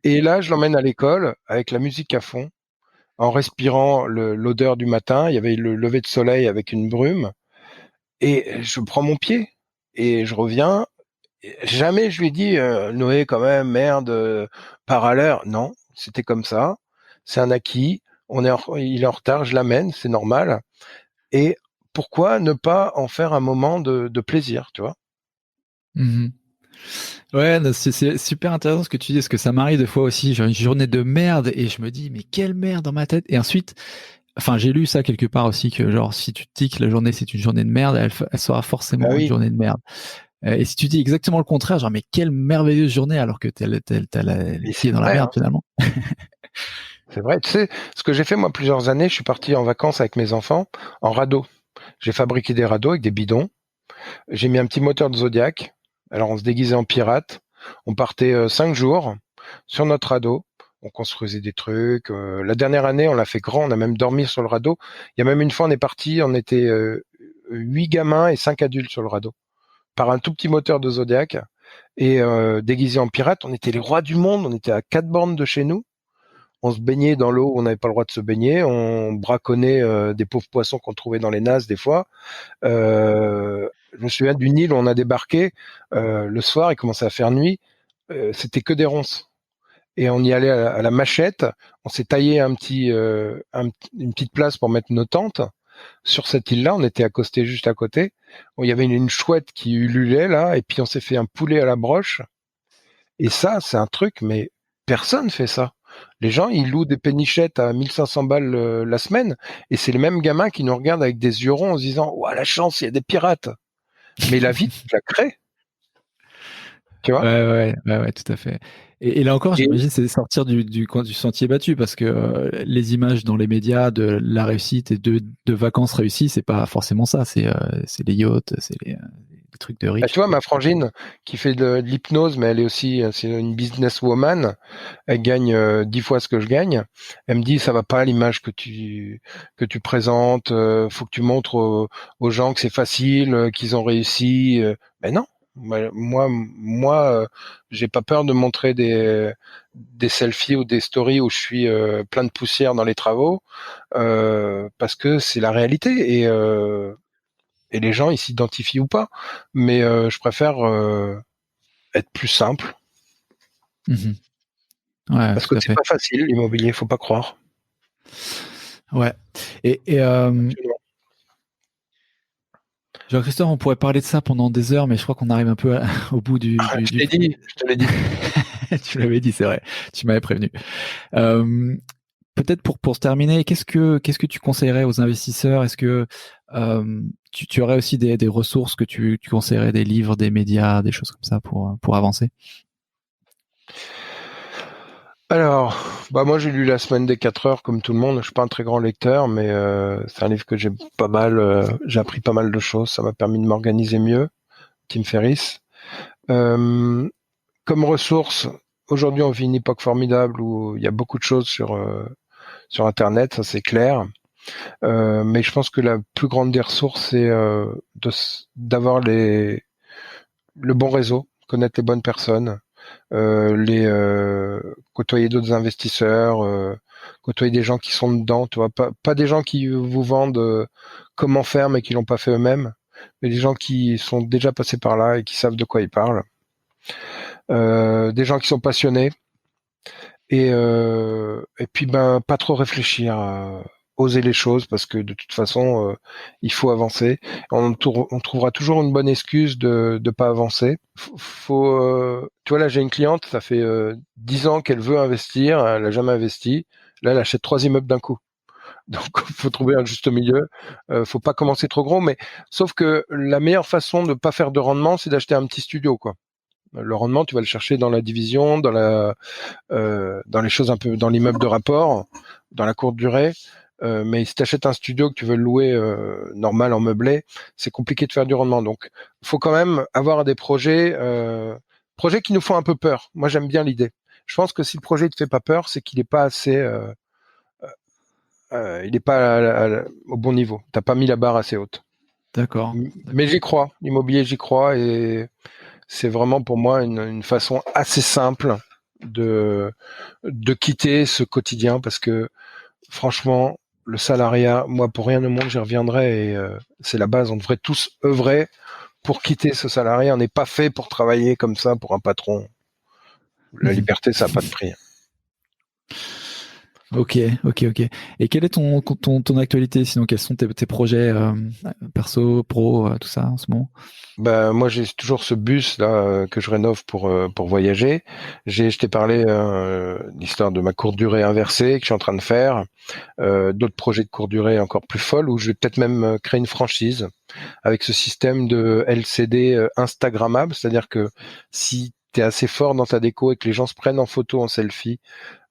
A: Et là, je l'emmène à l'école avec la musique à fond, en respirant l'odeur du matin. Il y avait le lever de soleil avec une brume. Et je prends mon pied et je reviens. Jamais je lui ai dit, Noé, quand même, merde, pars à l'heure. Non, c'était comme ça. C'est un acquis. Il est en retard, je l'amène, c'est normal. Et pourquoi ne pas en faire un moment de plaisir, tu vois?
B: Mhm. Ouais, non, c'est super intéressant ce que tu dis, parce que ça m'arrive des fois aussi, j'ai une journée de merde et je me dis, mais quelle merde dans ma tête. Et ensuite, enfin, j'ai lu ça quelque part aussi, que genre, si tu te dis que la journée c'est une journée de merde, elle sera
A: Bah
B: forcément une
A: oui,
B: journée de merde. Et si tu dis exactement le contraire, genre, mais quelle merveilleuse journée alors que t'as les
A: et
B: pieds
A: c'est
B: dans la
A: vrai,
B: merde
A: hein,
B: finalement.
A: c'est vrai. Tu sais, ce que j'ai fait moi plusieurs années, je suis parti en vacances avec mes enfants en radeau. J'ai fabriqué des radeaux avec des bidons. J'ai mis un petit moteur de Zodiac. Alors on se déguisait en pirate. On partait 5 jours sur notre radeau. On construisait des trucs. La dernière année, on l'a fait grand. On a même dormi sur le radeau. Il y a même une fois, on est parti. On était 8 gamins et 5 adultes sur le radeau par un tout petit moteur de Zodiac. Et déguisés en pirate, on était les rois du monde. On était à 4 bornes de chez nous. On se baignait dans l'eau où on n'avait pas le droit de se baigner. On braconnait des pauvres poissons qu'on trouvait dans les nasses des fois. Je me souviens d'une île où on a débarqué le soir, il commençait à faire nuit, c'était que des ronces. Et on y allait à la machette, on s'est taillé une petite place pour mettre nos tentes. Sur cette île-là, on était accosté juste à côté. Bon, il y avait une chouette qui ululait là, et puis on s'est fait un poulet à la broche. Et ça, c'est un truc, mais personne fait ça. Les gens, ils louent des pénichettes à 1500 balles la semaine, et c'est les mêmes gamins qui nous regardent avec des yeux ronds en se disant « Ouah, la chance, il y a des pirates !» Mais la vie, tu la crées, tu vois.
B: Ouais, tout à fait. Et là encore,
A: Et
B: j'imagine, c'est sortir du sentier battu parce que les images dans les médias de la réussite et de vacances réussies, c'est pas forcément ça. C'est les yachts, c'est les trucs de
A: bah, tu
B: riches.
A: vois, ma frangine qui fait de l'hypnose, mais elle est aussi c'est une businesswoman. Elle gagne 10 fois ce que je gagne. Elle me dit ça va pas l'image que tu présentes. Faut que tu montres aux gens que c'est facile, qu'ils ont réussi. Ben non. Moi, j'ai pas peur de montrer des selfies ou des stories où je suis plein de poussière dans les travaux parce que c'est la réalité et les gens ils s'identifient ou pas. Mais je préfère être plus simple
B: Mhm. Ouais,
A: parce que
B: tout à
A: c'est
B: fait.
A: pas facile l'immobilier, faut pas croire.
B: Ouais. Et
A: Absolument.
B: Jean-Christophe, on pourrait parler de ça pendant des heures, mais je crois qu'on arrive un peu au bout
A: Je t'ai dit, je te l'ai dit.
B: Tu l'avais dit, c'est vrai. Tu m'avais prévenu. Euh, Peut-être pour se terminer, qu'est-ce que tu conseillerais aux investisseurs? Est-ce que tu aurais aussi des ressources que tu conseillerais, des livres, des médias, des choses comme ça pour avancer?
A: Alors, bah moi j'ai lu La Semaine des 4 heures comme tout le monde. Je suis pas un très grand lecteur, mais c'est un livre que j'ai pas mal. J'ai appris pas mal de choses. Ça m'a permis de m'organiser mieux. Tim Ferriss. Euh, Comme ressource, aujourd'hui on vit une époque formidable où il y a beaucoup de choses sur Internet, ça c'est clair. Mais je pense que la plus grande des ressources, c'est d'avoir le bon réseau, connaître les bonnes personnes, côtoyer d'autres investisseurs, côtoyer des gens qui sont dedans, tu vois, pas des gens qui vous vendent comment faire mais qui l'ont pas fait eux-mêmes, mais des gens qui sont déjà passés par là et qui savent de quoi ils parlent, des gens qui sont passionnés et puis ben pas trop réfléchir. Oser les choses parce que de toute façon il faut avancer. On trouvera toujours une bonne excuse de pas avancer. Tu vois là j'ai une cliente, ça fait 10 ans qu'elle veut investir, elle a jamais investi. Là elle achète 3 immeubles d'un coup. Donc faut trouver un juste milieu. Faut pas commencer trop gros, mais sauf que la meilleure façon de pas faire de rendement, c'est d'acheter un petit studio quoi. Le rendement, tu vas le chercher dans la division, dans les choses un peu, dans l'immeuble de rapport, dans la courte durée. Mais si tu achètes un studio que tu veux louer normal en meublé, c'est compliqué de faire du rendement. Donc, il faut quand même avoir des projets qui nous font un peu peur. Moi, j'aime bien l'idée. Je pense que si le projet ne te fait pas peur, c'est qu'il n'est pas assez, il n'est pas au bon niveau. T'as pas mis la barre assez haute.
B: D'accord.
A: Mais j'y crois. L'immobilier, j'y crois et c'est vraiment pour moi une façon assez simple de quitter ce quotidien parce que franchement, le salariat, moi pour rien au monde j'y reviendrai et c'est la base. On devrait tous œuvrer pour quitter ce salariat. On n'est pas fait pour travailler comme ça pour un patron. La liberté, ça n'a pas de prix.
B: Ok. Et quelle est ton actualité sinon? Quels sont tes projets perso, pro, tout ça en ce moment?
A: Ben moi j'ai toujours ce bus là que je rénove pour voyager. Je t'ai parlé l'histoire de ma courte durée inversée que je suis en train de faire. D'autres projets de courte durée encore plus folles où je vais peut-être même créer une franchise avec ce système de LCD Instagrammable, c'est-à-dire que si tu es assez fort dans ta déco et que les gens se prennent en photo, en selfie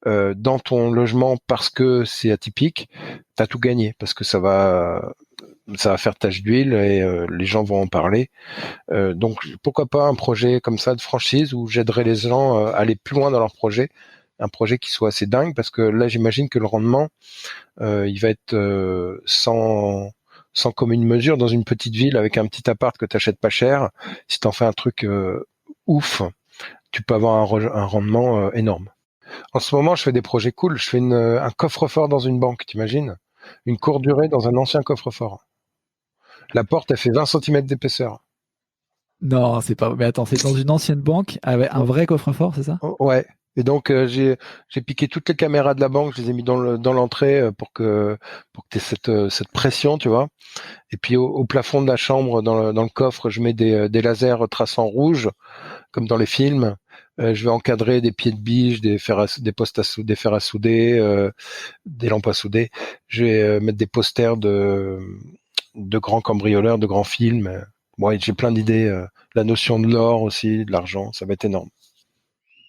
A: dans ton logement parce que c'est atypique, t'as tout gagné parce que ça va ça va faire tache d'huile et les gens vont en parler. Donc pourquoi pas un projet comme ça de franchise où j'aiderai les gens à aller plus loin dans leur projet, un projet qui soit assez dingue, parce que là j'imagine que le rendement il va être sans commune mesure dans une petite ville avec un petit appart que t'achètes pas cher. Si t'en fais un truc ouf, tu peux avoir un rendement énorme. En ce moment, je fais des projets cool. Je fais un coffre-fort dans une banque, t'imagines? Une courte durée dans un ancien coffre-fort. La porte, elle fait 20 cm d'épaisseur.
B: Non, c'est pas. Mais attends, c'est dans une ancienne banque avec un vrai coffre-fort, c'est ça?
A: Ouais. Et donc j'ai piqué toutes les caméras de la banque, je les ai mis dans l'entrée pour que t'aies cette pression, tu vois. Et puis au plafond de la chambre, dans le coffre, je mets des lasers traçants rouges, comme dans les films. Je vais encadrer des pieds de biche, des postes des fers à souder, des lampes à souder. Je vais mettre des posters de grands cambrioleurs, de grands films. Bon, j'ai plein d'idées. La notion de l'or aussi, de l'argent, ça va être énorme.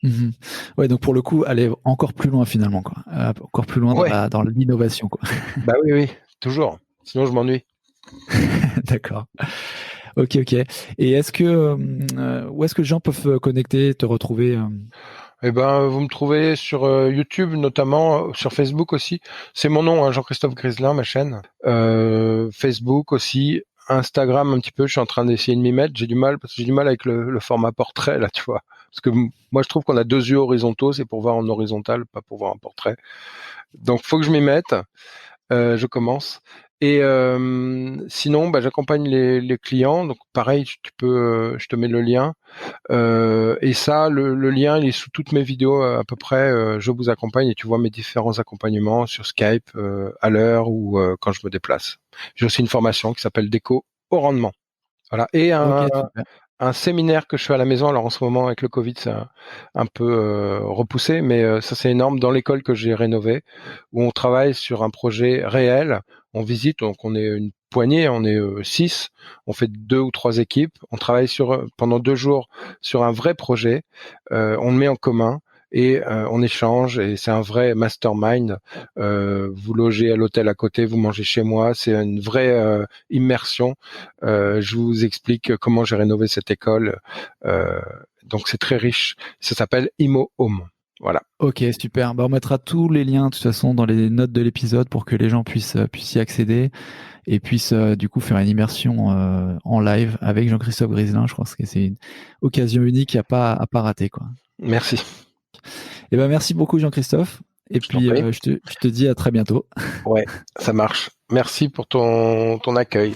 B: Mhm. Ouais, donc pour le coup, aller encore plus loin finalement, quoi. Encore plus loin
A: Ouais.
B: dans l'innovation, quoi.
A: Bah oui, toujours. Sinon, je m'ennuie.
B: D'accord. Ok. Et est-ce que où est-ce que les gens peuvent connecter, te retrouver
A: Eh ben, vous me trouvez sur YouTube notamment, sur Facebook aussi. C'est mon nom, hein, Jean-Christophe Griselin, ma chaîne. Facebook aussi, Instagram un petit peu. Je suis en train d'essayer de m'y mettre. J'ai du mal parce que j'ai du mal avec le format portrait là, tu vois. Parce que moi, je trouve qu'on a 2 yeux horizontaux, c'est pour voir en horizontal, pas pour voir un portrait. Donc, faut que je m'y mette. Je commence. Et sinon, bah, j'accompagne les clients. Donc, pareil, tu peux, je te mets le lien. Et ça, le lien, il est sous toutes mes vidéos à peu près. Je vous accompagne et tu vois mes différents accompagnements sur Skype à l'heure ou quand je me déplace. J'ai aussi une formation qui s'appelle Déco au rendement. Voilà. Et
B: Ok, super.
A: un séminaire que je fais à la maison. Alors en ce moment avec le Covid, c'est un peu repoussé, mais ça c'est énorme. Dans l'école que j'ai rénovée, où on travaille sur un projet réel. On visite, donc on est une poignée, on est 6. On fait 2 ou 3 équipes. On travaille pendant 2 jours sur un vrai projet. On le met en commun. Et on échange et c'est un vrai mastermind. Vous logez à l'hôtel à côté, vous mangez chez moi. C'est une vraie immersion. Je vous explique comment j'ai rénové cette école. Donc c'est très riche. Ça s'appelle Imo Home. Voilà.
B: Ok, super. Bah, on mettra tous les liens de toute façon dans les notes de l'épisode pour que les gens puissent y accéder et puissent du coup faire une immersion en live avec Jean-Christophe Griselin. Je pense que c'est une occasion unique à pas rater, quoi.
A: Merci.
B: Et ben merci beaucoup Jean-Christophe. Et puis je te dis à très bientôt.
A: Ouais, ça marche. Merci pour ton accueil.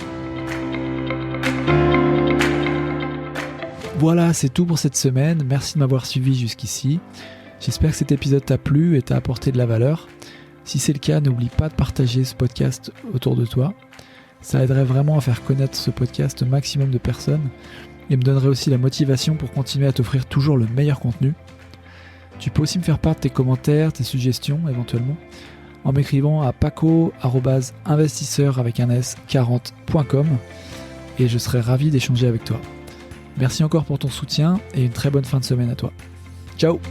B: Voilà, c'est tout pour cette semaine. Merci de m'avoir suivi jusqu'ici. J'espère que cet épisode t'a plu et t'a apporté de la valeur. Si c'est le cas, n'oublie pas de partager ce podcast autour de toi. Ça aiderait vraiment à faire connaître ce podcast au maximum de personnes et me donnerait aussi la motivation pour continuer à t'offrir toujours le meilleur contenu. Tu peux aussi me faire part de tes commentaires, tes suggestions éventuellement, en m'écrivant à paco@investisseur40.com et je serai ravi d'échanger avec toi. Merci encore pour ton soutien et une très bonne fin de semaine à toi. Ciao!